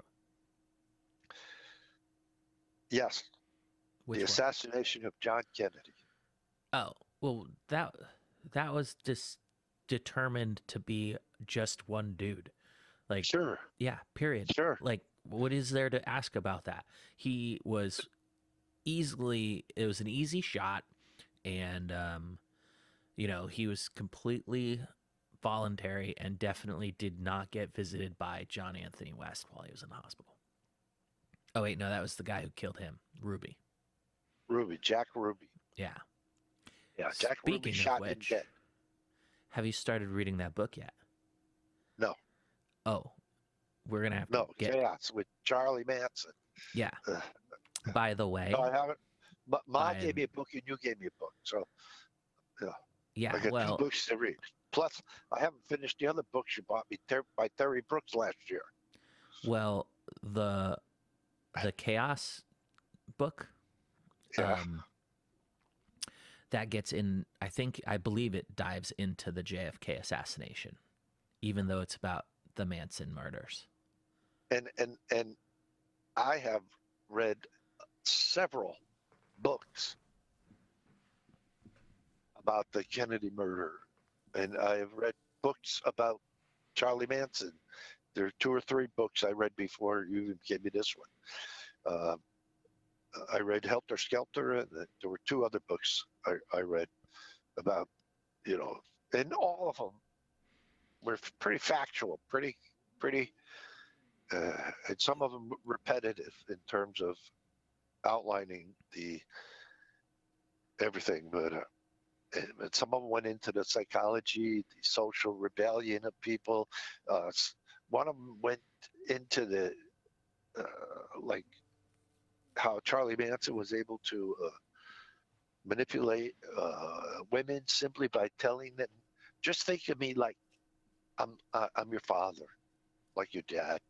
Yes, the Which one? assassination of John Kennedy. Oh, well, that was just determined to be just one dude. Like, Sure, yeah, period. sure. Like, what is there to ask about that? He was it was an easy shot, and he was completely voluntary and definitely did not get visited by John Anthony West while he was in the hospital. Oh wait, no, that was the guy who killed him, Ruby. Jack Ruby. Yeah. Yeah, Jack Ruby Speaking of shot him which, dead. have you started reading that book yet? No, Oh, we're gonna have to no, get. Chaos with Charlie Manson. Yeah. Uh, By the way, no, I haven't. But Ma I gave am. me a book and you gave me a book. So, yeah, Yeah. I got two Well, books to read. Plus, I haven't finished the other books you bought me by Terry Brooks last year. well, the Chaos book. Yeah. That gets in. I believe it dives into the JFK assassination, even though it's about the Manson murders. And I have read several books about the Kennedy murder, and I have read books about Charlie Manson. There are 2 or 3 books I read before you even gave me this one. I read Helter Skelter, and there were 2 other books I read about, and all of them were pretty factual, pretty, and some of them repetitive in terms of outlining the everything, but some of them went into the psychology, the social rebellion of people. One of them went into the like how Charlie Manson was able to manipulate women simply by telling them, "Just think of me like I'm your father, like your dad,"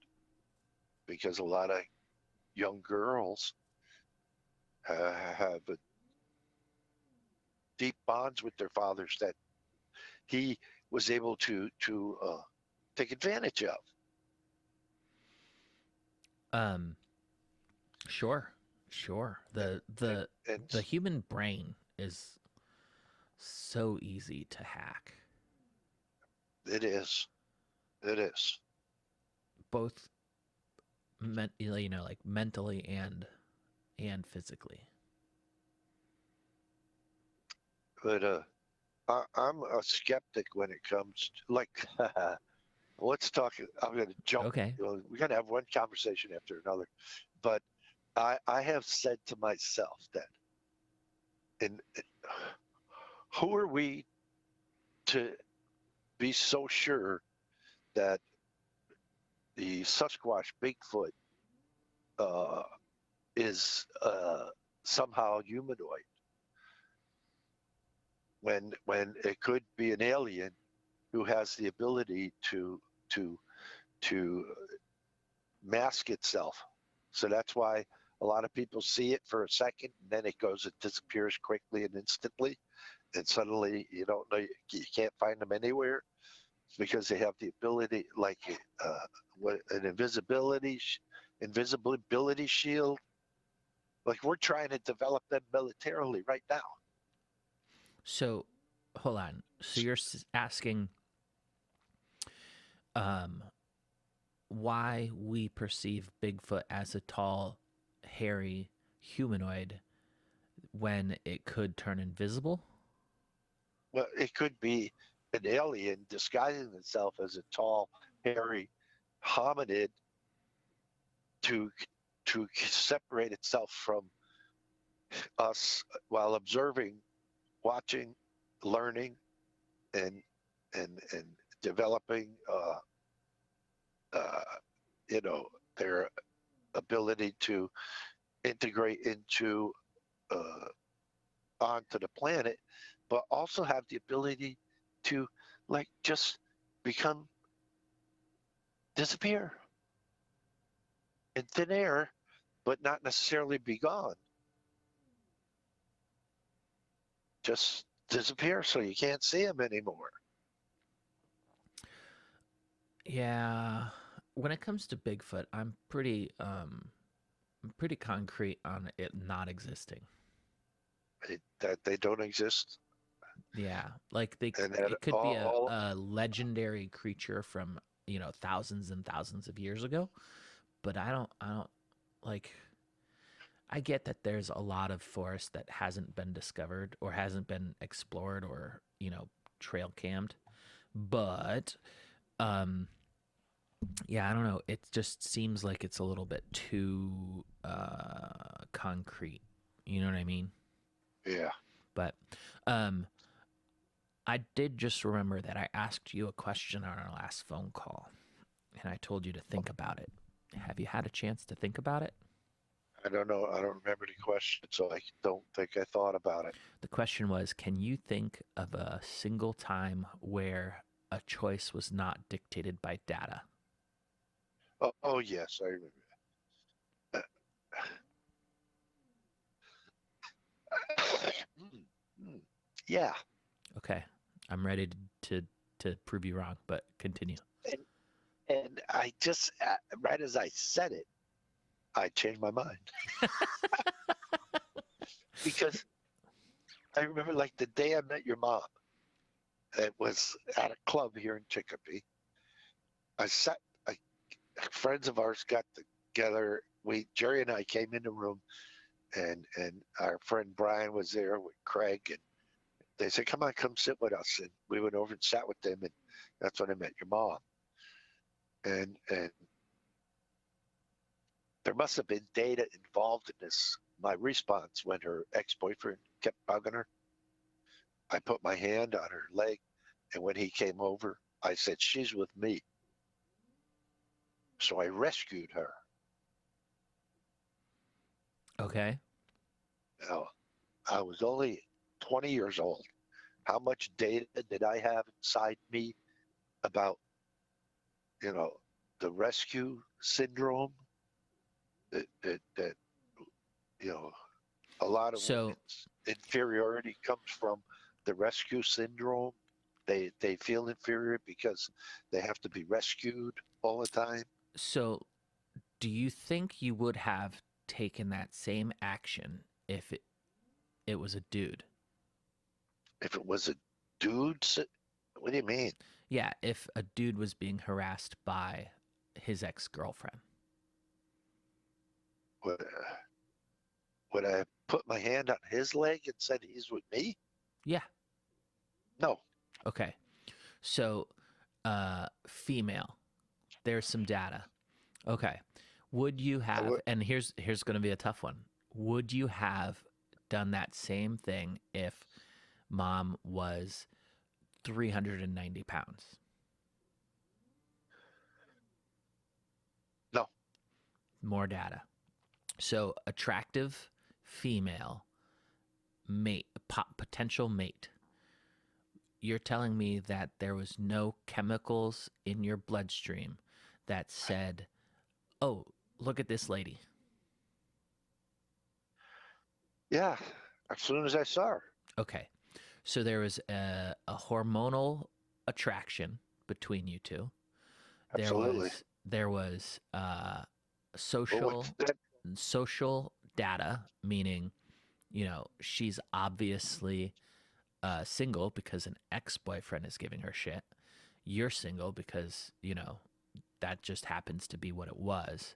because a lot of young girls have deep bonds with their fathers that he was able to take advantage of. Sure. The And the human brain is so easy to hack, it is. It is. both like mentally and physically. But I'm a skeptic when it comes to, like, let's talk. I'm going to jump. Okay. We're going to have one conversation after another. But I have said to myself that, and who are we to be so sure that the Sasquatch Bigfoot is somehow humanoid when it could be an alien who has the ability to mask itself. So that's why a lot of people see it for a second, and then it disappears quickly and instantly, and suddenly you don't know, you can't find them anywhere. It's because they have the ability, like an invisibility shield. Like we're trying to develop them militarily right now. So, hold on. So you're asking why we perceive Bigfoot as a tall, hairy humanoid when it could turn invisible? Well, it could be an alien disguising itself as a tall, hairy hominid to separate itself from us while observing, watching, learning, and developing, their ability to integrate into onto the planet, but also have the ability to just disappear in thin air, but not necessarily be gone. Just disappear so you can't see them anymore. Yeah. When it comes to Bigfoot, I'm pretty concrete on it not existing. That they don't exist, Yeah, like and that it could be all a legendary creature from, thousands and thousands of years ago, but I don't like I get that there's a lot of forest that hasn't been discovered or hasn't been explored or, trail cammed, but um yeah, I don't know. It just seems like it's a little bit too concrete. You know what I mean? yeah. But um I did just remember that I asked you a question on our last phone call and I told you to think about it. Have you had a chance to think about it? I don't know. I don't remember the question, so I don't think I thought about it. The question was, can you think of a single time where a choice was not dictated by data? Oh yes, I remember. Mm, mm. Yeah, Okay. I'm ready to prove you wrong, but continue. and, and I just right as I said it, I changed my mind because I remember like the day I met your mom. It was at a club here in Chicopee. I sat. I, Friends of ours got together. We Jerry and I came in the room, and our friend Brian was there with Craig, and they said, "Come on, come sit with us." And we went over and sat with them, and that's when I met your mom. And there must have been data involved in this. My response when her ex-boyfriend kept bugging her, I put my hand on her leg, and when he came over, I said, "She's with me." So I rescued her. Okay. Now, I was only 20 years old. How much data did I have inside me about, you know, the rescue syndrome that you know, a lot of So women's inferiority comes from the rescue syndrome. They feel inferior because they have to be rescued all the time. so do you think you would have taken that same action if it was a dude? If it was a dude, what do you mean? Yeah, if a dude was being harassed by his ex-girlfriend. Would, would I put my hand on his leg and said he's with me? Yeah. No. Okay. So female. There's some data. Okay. Would you I have, would, and here's going to be a tough one. Would you have done that same thing if mom was 390 pounds? no. More data. So attractive female mate, potential mate. You're telling me that there was no chemicals in your bloodstream that said, "Oh, look at this lady." Yeah. As soon as I saw her. Okay. So there was a hormonal attraction between you two. Absolutely. There was But with social that, social data, meaning, she's obviously single because an ex-boyfriend is giving her shit. You're single because, that just happens to be what it was.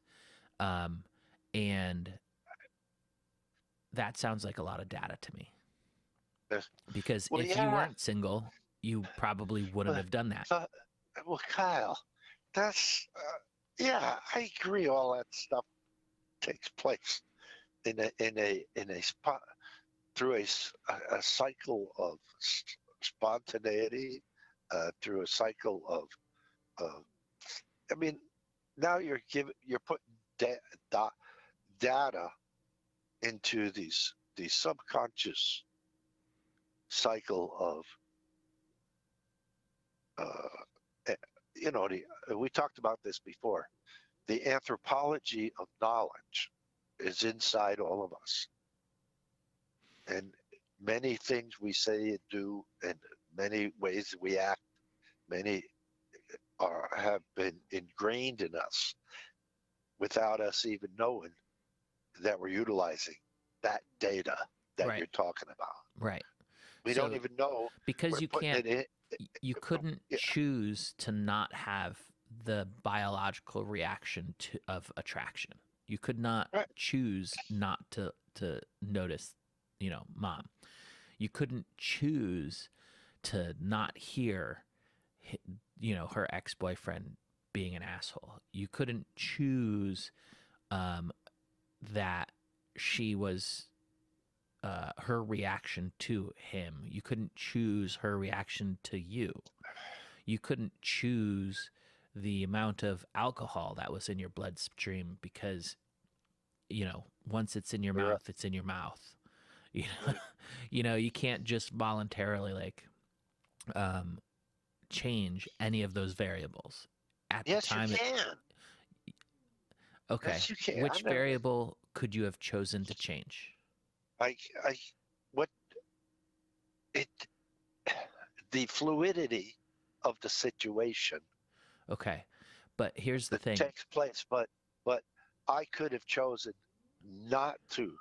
Um, and that sounds like a lot of data to me. uh, Because well, if you yeah. weren't single, you probably wouldn't But, have done that. uh, well, Kyle, that's yeah. I agree. All that stuff takes place in a spot through a cycle of spontaneity, through a cycle of. I mean, now you're putting da- data into these subconscious cycle of uh, we talked about this before. The anthropology of knowledge is inside all of us, and many things we say and do, and many ways we act, many have been ingrained in us without us even knowing that we're utilizing that data that Right. you're talking about. Right. We So don't even know because we're you putting can't, it you couldn't Yeah. choose to not have the biological reaction of attraction. You could not Right. choose not to notice, mom. You couldn't choose to not hear, her ex-boyfriend being an asshole. You couldn't choose that she was her reaction to him. You couldn't choose her reaction to you. You couldn't choose the amount of alcohol that was in your bloodstream because, once it's in your You're right. mouth, it's in your mouth. You can't just voluntarily change any of those variables at the Yes, time. you can. Okay. Yes, you can. Which variable could you have chosen to change? What it, the fluidity of the situation Okay. But here's the that thing. takes place, but I could have chosen not to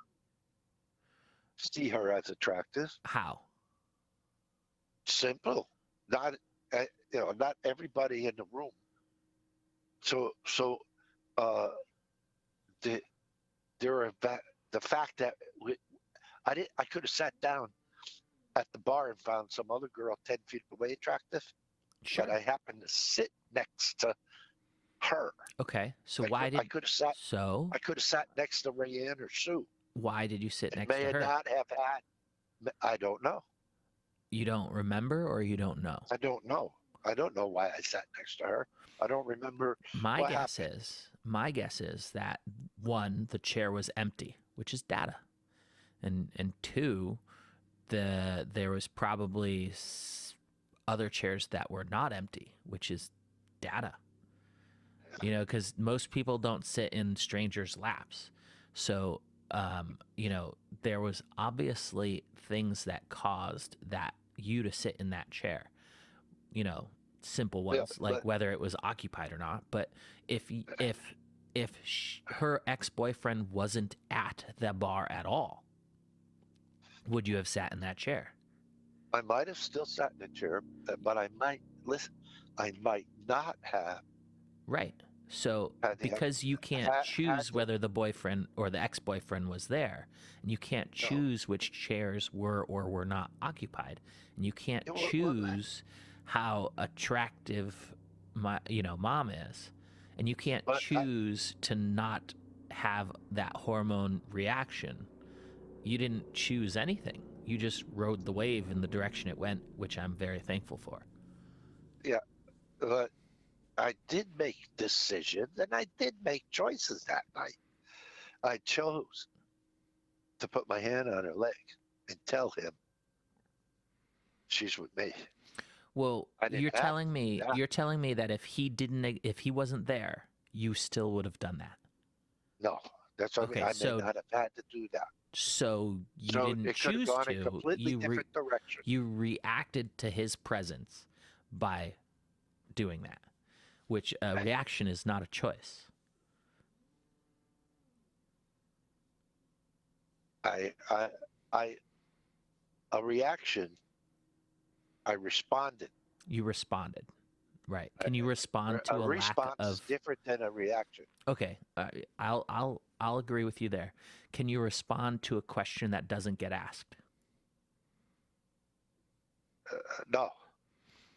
see her as attractive. How? Simple. Not not everybody in the room. So uh, the there are the fact that I could have sat down at the bar and found some other girl 10 feet away attractive, Sure. but I happened to sit next to her. Okay. So I could have sat So I could have sat next to Rayanne or Sue. why did you sit And next to her? not have had. I don't know. You don't remember or you don't know? I don't know. I don't know why I sat next to her. I don't remember. My what guess happened. is that one, the chair was empty, which is data. And two, there was probably other chairs that were not empty, which is data. Because most people don't sit in strangers' laps. So, there was obviously things that caused you to sit in that chair. Simple ones, like whether it was occupied or not. But if her ex-boyfriend wasn't at the bar at all, would you have sat in that chair? I might have still sat in the chair, but I might not have. Right. So because you can't choose whether the boyfriend or the ex-boyfriend was there, and you can't choose which chairs were or were not occupied, and you can't choose how attractive mom is, and you can't choose to not have that hormone reaction. You didn't choose anything. You just rode the wave in the direction it went, which I'm very thankful for. Yeah, but I did make decisions and I did make choices that night. I chose to put my hand on her leg and tell him she's with me. Well, you're telling me that if he wasn't there, you still would have done that. No, that's what I mean. I may not have had to do that. So you didn't choose gone to. In a completely different direction. You reacted to his presence by doing that, which a reaction is not a choice. A reaction. I responded. You responded, right? Can you respond to a lack of different than a reaction? Okay, I'll agree with you there. Can you respond to a question that doesn't get asked? No.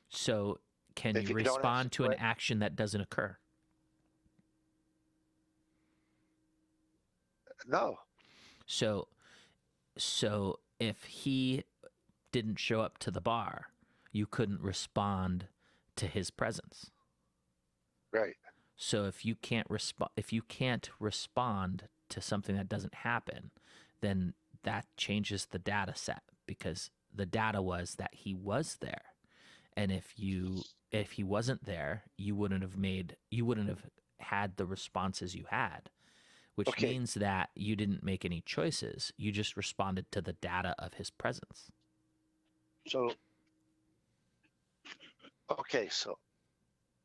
So can you respond to an action that doesn't occur? No. So if he didn't show up to the bar, you couldn't respond to his presence. Right. So if you can't respond to something that doesn't happen, then that changes the data set, because the data was that he was there. And if he wasn't there, you wouldn't have had the responses you had, which means that you didn't make any choices. You just responded to the data of his presence. So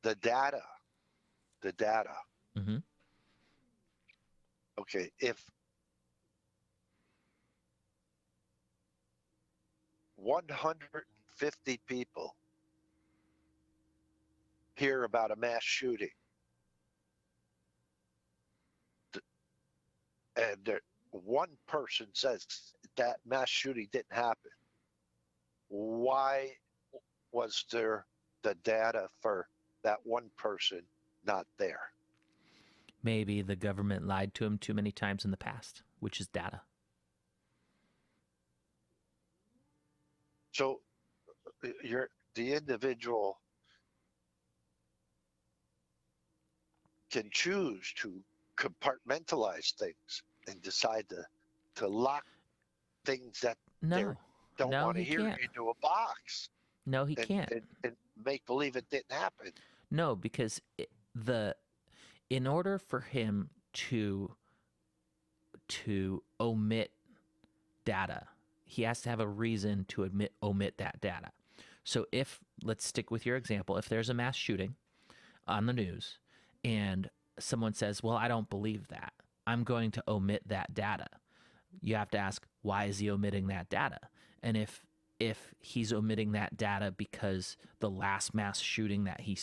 the data, the data. Mm-hmm. Okay, if 150 people hear about a mass shooting, and one person says that mass shooting didn't happen, why was there the data for that one person not there? Maybe the government lied to him too many times in the past, which is data. So the individual can choose to compartmentalize things and decide to lock things that they No, don't no, want to he hear can't. into a box No, he and, can't. and make believe it didn't happen. No, because in order for him to omit data, he has to have a reason to omit that data. So if, let's stick with your example, if there's a mass shooting on the news and someone says, well, I don't believe that, I'm going to omit that data. You have to ask, why is he omitting that data? And if he's omitting that data because the last mass shooting that he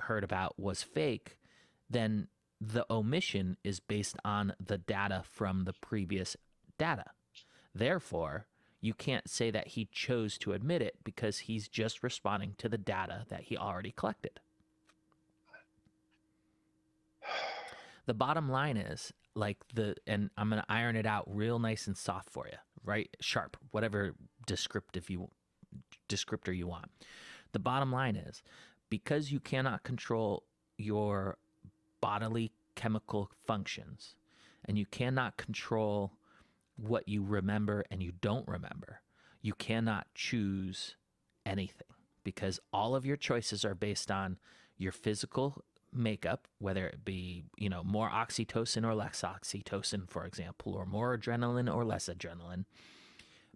heard about was fake, then the omission is based on the data from the previous data. Therefore, you can't say that he chose to admit it because he's just responding to the data that he already collected. The bottom line is, and I'm going to iron it out real nice and soft for you, right? Sharp, whatever descriptor you want. The bottom line is, because you cannot control your bodily chemical functions and you cannot control what you remember and you don't remember, you cannot choose anything, because all of your choices are based on your physical makeup, whether it be, more oxytocin or less oxytocin, for example, or more adrenaline or less adrenaline.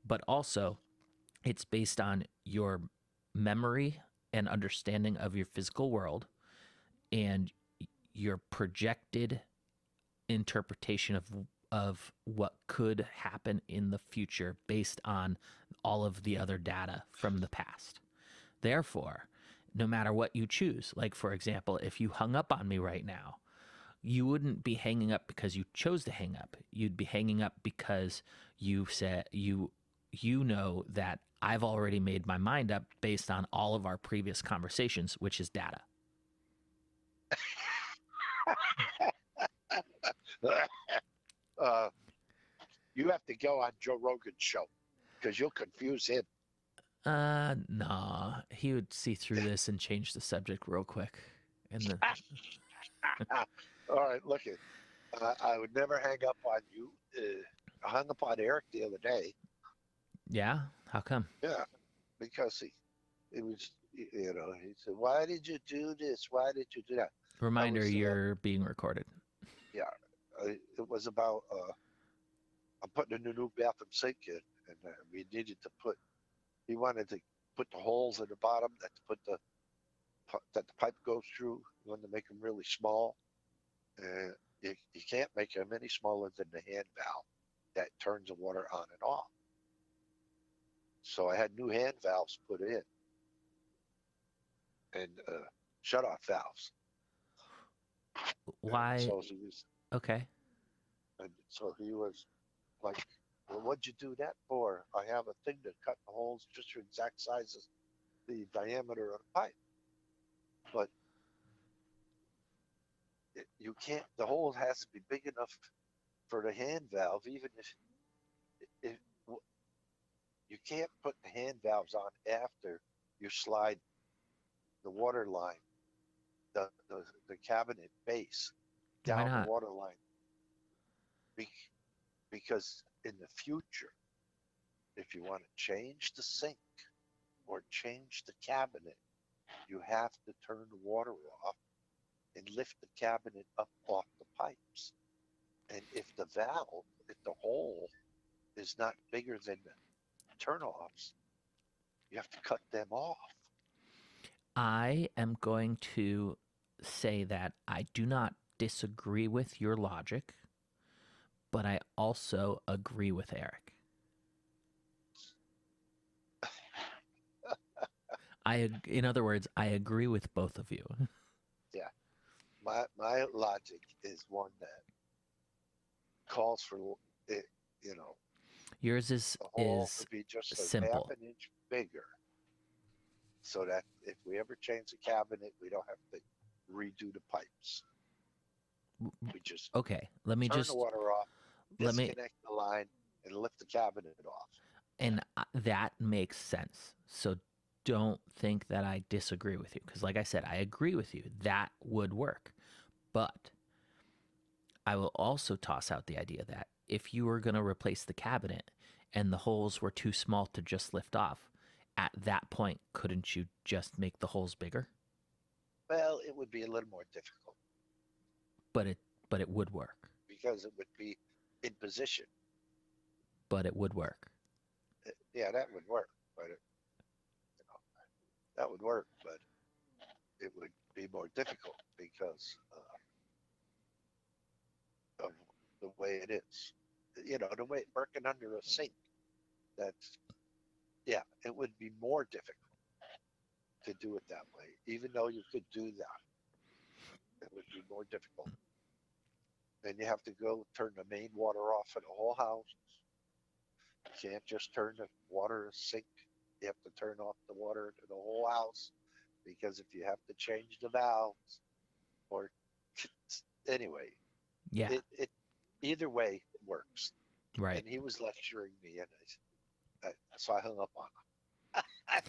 But also, it's based on your memory and understanding of your physical world and your projected interpretation of what could happen in the future based on all of the other data from the past. Therefore, no matter what you choose, like for example, if you hung up on me right now, you wouldn't be hanging up because you chose to hang up. You'd be hanging up because you said you know that I've already made my mind up based on all of our previous conversations, which is data. You have to go on Joe Rogan's show because you'll confuse him. Nah, he would see through this and change the subject real quick. And All right, look it. I would never hang up on you. I hung up on Eric the other day. yeah, how come? Yeah, because he said, "Why did you do this? Why did you do that?" Reminder, you're being recorded. Yeah, it was about I'm putting a new bathroom sink in, and we needed to he wanted to put the holes in the bottom that the pipe goes through. He wanted to make them really small. You can't make them any smaller than the hand valve that turns the water on and off. So I had new hand valves put in and shut-off valves. Why? So okay. And so he was like, "Well, what'd you do that for?" "I have a thing to cut the holes just your exact size as the diameter of the pipe." But you can't, the hole has to be big enough for the hand valve, even if you can't put the hand valves on after you slide the water line, the cabinet base Why down not? the water line. Because in the future, if you want to change the sink or change the cabinet, you have to turn the water off and lift the cabinet up off the pipes. And if the hole is not bigger than the turnoffs, you have to cut them off. I am going to say that I do not disagree with your logic, but I also agree with Eric. In other words, I agree with both of you. Yeah. My logic is one that calls for it, you know, Yours is the hole to is be just a half simple. an inch bigger, so that if we ever change the cabinet, we don't have to redo the pipes. We just Okay, turn the water off, let me disconnect the line, and lift the cabinet off. and that makes sense. So don't think that I disagree with you because like I said, I agree with you. That would work. But I will also toss out the idea that if you were going to replace the cabinet and the holes were too small to just lift off, at that point, couldn't you just make the holes bigger? Well, it would be a little more difficult But it would work. because it would be in position. But it would work. Yeah, that would work, but you know, that would work, but it would be more difficult because of the way it is. You know, the way working under a sink. That's yeah, it would be more difficult to do it that way. Even though you could do that, it would be more difficult. And you have to go turn the main water off in the whole house. You can't just turn the water in the sink. You have to turn off the water to the whole house because if you have to change the valves or anyway, Yeah. it either way it works. Right. And he was lecturing me, and so I hung up on him. I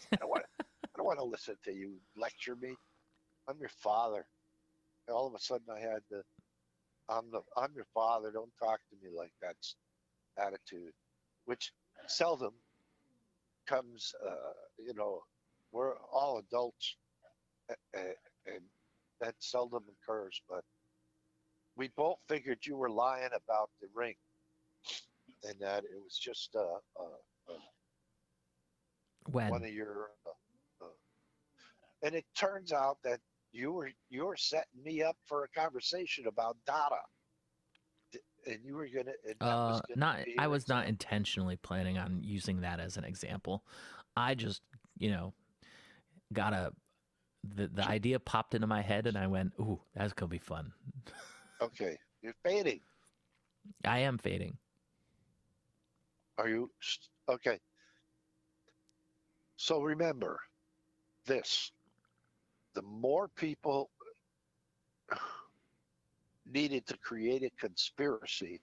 don't want to listen to you lecture me. I'm your father. And all of a sudden, I had I'm your father. Don't talk to me like that attitude, which seldom comes. You know, we're all adults, and that seldom occurs. But we both figured you were lying about the ring, and that it was just When? one of your. And it turns out that you were setting me up for a conversation about data, and you were gonna, and that was gonna Not. be I your was not example. intentionally planning on using that as an example. I just, got the idea popped into my head, and I went, "Ooh, that's gonna be fun." Okay, you're fading. I am fading. Are you okay? So remember this: the more people needed to create a conspiracy,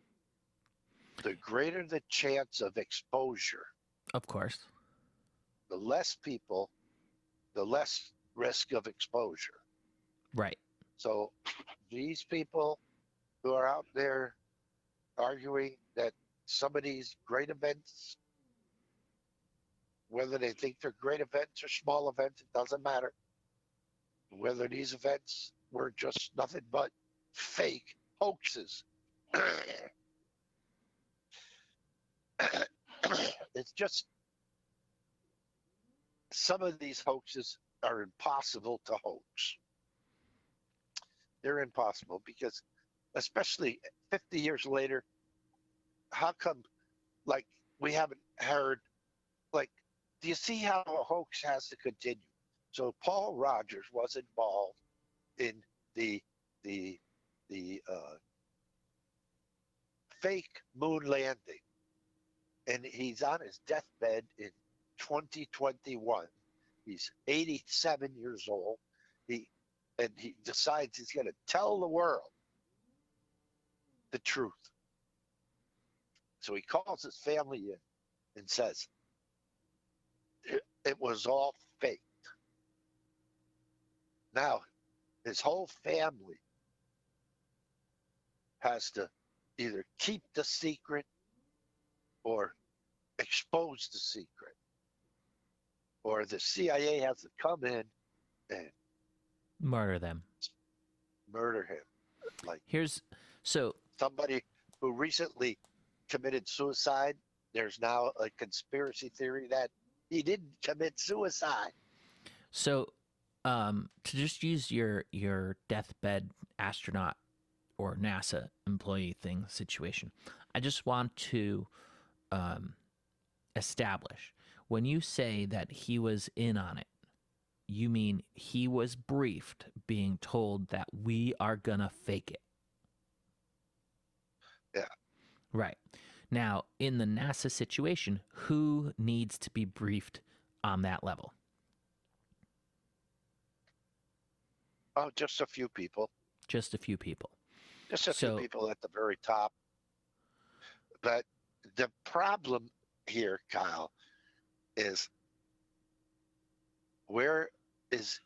the greater the chance of exposure. Of course. The less people, the less risk of exposure. Right. So these people who are out there arguing that some of these great events, whether they think they're great events or small events, it doesn't matter. Whether these events were just nothing but fake hoaxes. It's just some of these hoaxes are impossible to hoax. They're impossible because, especially 50 years later, how come, like, we haven't heard, like, do you see how a hoax has to continue? So Paul Rogers was involved in the the fake moon landing, and he's on his deathbed in 2021. He's 87 years old. He decides he's going to tell the world the truth. So he calls his family in and says it was all fake. Now his whole family has to either keep the secret or expose the secret, or the CIA has to come in and Murder them. murder him. Like Here's so somebody who recently committed suicide, there's now a conspiracy theory that he didn't commit suicide. so To just use your deathbed astronaut or NASA employee thing situation, I just want to um, establish when you say that he was in on it, you mean he was briefed, being told that we are gonna fake it. Yeah. Right. Now, in the NASA situation, who needs to be briefed on that level? Oh, just a few people. Just a few people. Just a few So, people at the very top. But the problem here, Kyle, is where is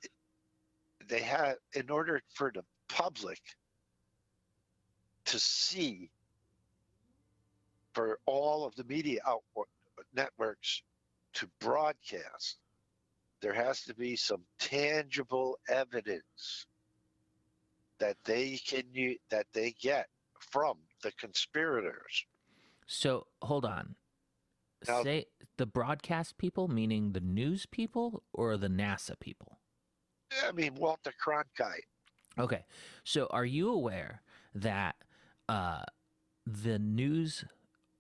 they had in order for the public to see, for all of the media networks to broadcast, there has to be some tangible evidence that that they get from the conspirators. so hold on. Now, Say the broadcast people, meaning the news people or the NASA people? I mean, Walter Cronkite. Okay. So are you aware that the news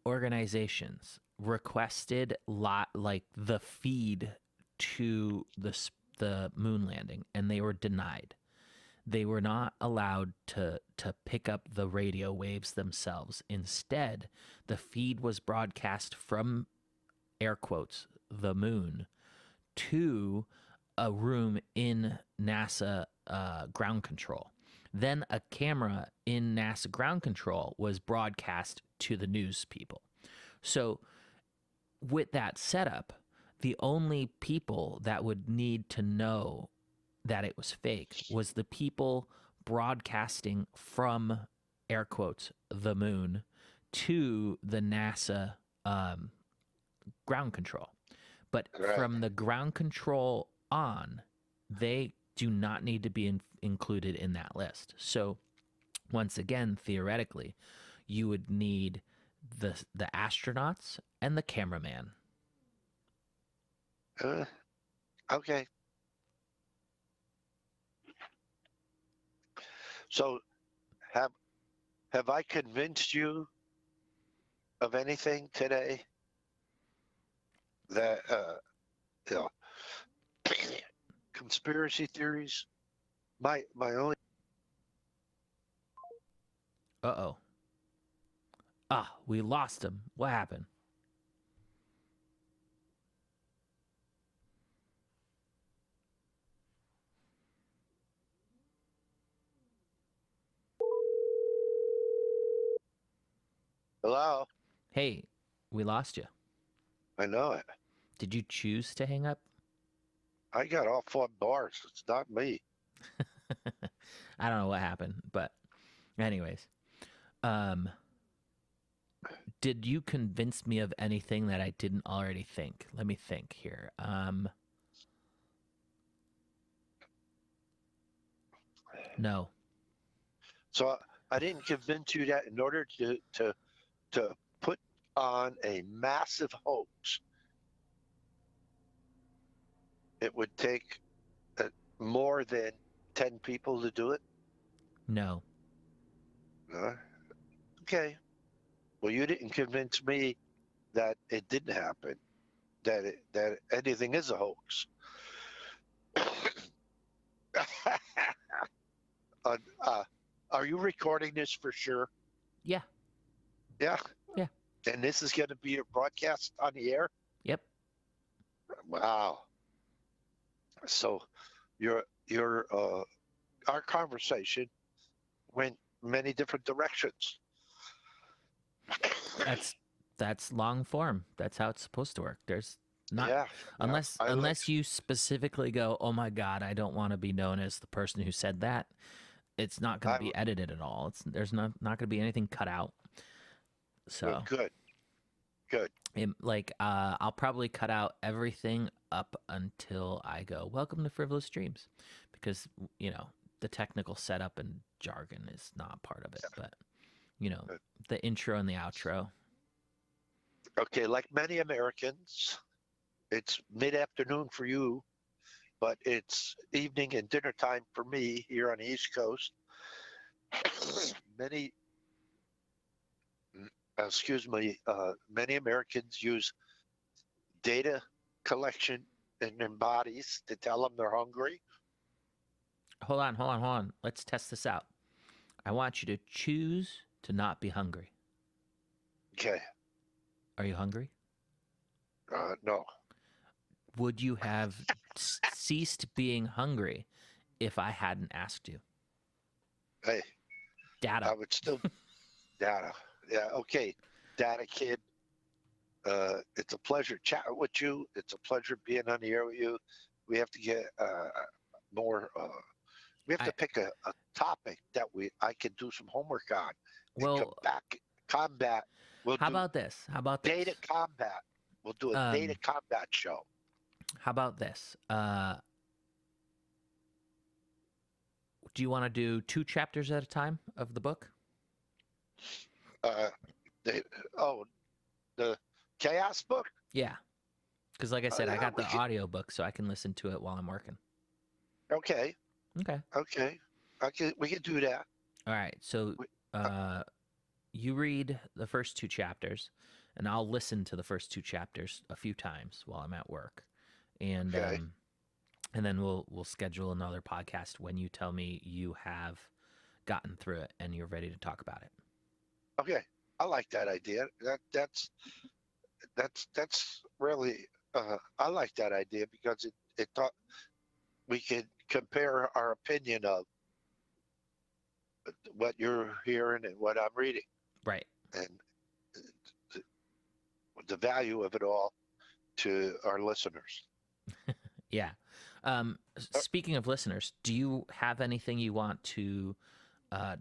organizations requested like the feed to the moon landing, and they were denied? They were not allowed to pick up the radio waves themselves. Instead, the feed was broadcast from, air quotes, the moon to a room in NASA ground control. Then a camera in NASA ground control was broadcast to the news people. So with that setup, the only people that would need to know that it was fake was the people broadcasting from, air quotes, the moon to the NASA ground control. But Right. from the ground control on, they do not need to be included in that list. So once again, theoretically, you would need the astronauts and the cameraman. Okay. So have I convinced you of anything today that you know, conspiracy theories? My only Uh-oh. Ah, we lost him. What happened? hello. Hey, we lost you. I know it. Did you choose to hang up? I got all 4 bars. It's not me. I don't know what happened, but anyways. Did you convince me of anything that I didn't already think? Let me think here. No. So I didn't convince you that in order to put on a massive hoax, it would take more than 10 people to do it. No. Okay. Well, you didn't convince me that it didn't happen, that anything is a hoax. Are you recording this for sure? Yeah. Yeah. Yeah. And this is going to be a broadcast on the air? Yep. Wow. So your our conversation went many different directions. That's long form. That's how it's supposed to work. There's not Yeah. unless you specifically go, "Oh my god, I don't want to be known as the person who said that." It's not going to be edited at all. There's not going to be anything cut out. So good. I'll probably cut out everything up until I go, "Welcome to Frivolous Dreams," because the technical setup and jargon is not part of it, but the intro and the outro. Okay, like many Americans, it's mid-afternoon for you. but it's evening and dinner time for me here on the East Coast. Many, many Americans use data collection in their bodies to tell them they're hungry. Hold on. Let's test this out. I want you to choose to not be hungry. Okay. Are you hungry? No. Would you have ceased being hungry if I hadn't asked you? Hey, Data. I would still data. Yeah. Okay. Data kid. It's a pleasure chatting with you. It's a pleasure being on the air with you. We have to get more. We have to pick a topic that I can do some homework on. Well, combat. How about this? Data combat. We'll do a data combat show. How about this? Do you want to do 2 chapters at a time of the book? The Chaos book? Yeah. Because like I said, I got the audio book, so I can listen to it while I'm working. Okay. We can do that. All right. So you read the first 2 chapters, and I'll listen to the first 2 chapters a few times while I'm at work. And and then we'll schedule another podcast when you tell me you have gotten through it and you're ready to talk about it. Okay. I like that idea. That's really I like that idea because it thought we could compare our opinion of what you're hearing and what I'm reading. Right. And the value of it all to our listeners. Yeah. Speaking of listeners, do you have anything you want to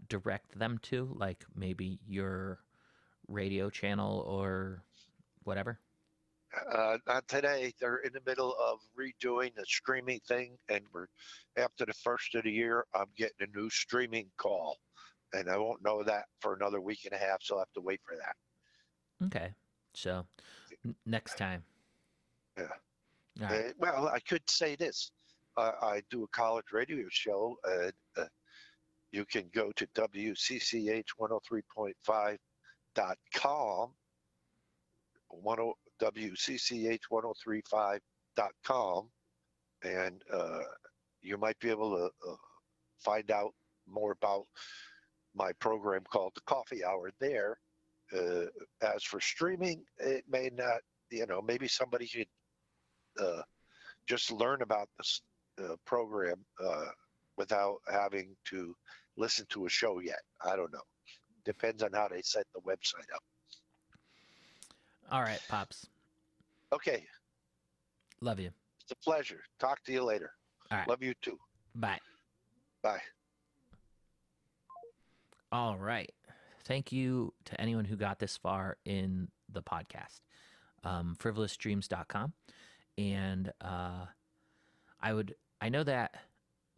direct them to, like maybe your radio channel or whatever? Not today. They're in the middle of redoing the streaming thing, and we're after the first of the year. I'm getting a new streaming call, and I won't know that for another week and a half, so I'll have to wait for that. Okay, so next time. Yeah. All right. Well, I could say this. I do a college radio show. You can go to WCCH103.5.com. WCCH1035.com, and you might be able to find out more about my program called The Coffee Hour there. As for streaming, it may not, maybe somebody could just learn about this program without having to listen to a show yet. I don't know. Depends on how they set the website up. All right, Pops. Okay. Love you. It's a pleasure. Talk to you later. All right. Love you too. Bye. Bye. All right. Thank you to anyone who got this far in the podcast. FrivolousDreams.com. And I know that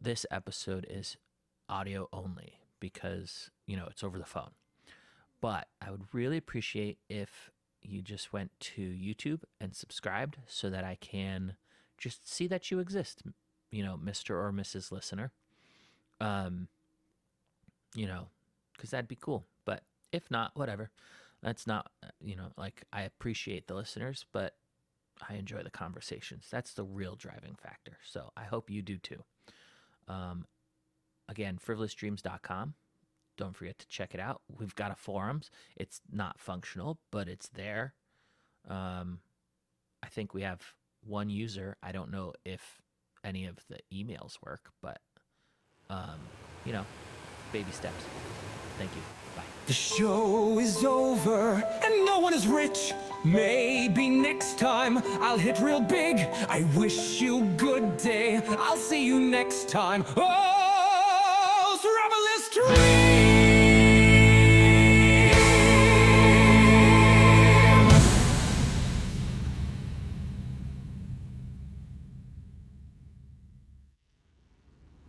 this episode is audio only because, it's over the phone. But I would really appreciate if you just went to YouTube and subscribed so that I can just see that you exist, Mr. or Mrs. Listener. Because that'd be cool. But if not, whatever. That's not, I appreciate the listeners, but I enjoy the conversations. That's the real driving factor. So I hope you do too. Again, frivolousdreams.com. Don't forget to check it out. We've got a forums. It's not functional, but it's there. I think we have one user. I don't know if any of the emails work, but, baby steps. Thank you. Bye. The show is over and no one is rich. Maybe next time I'll hit real big. I wish you good day. I'll see you next time. Oh, Frivolous Dreams!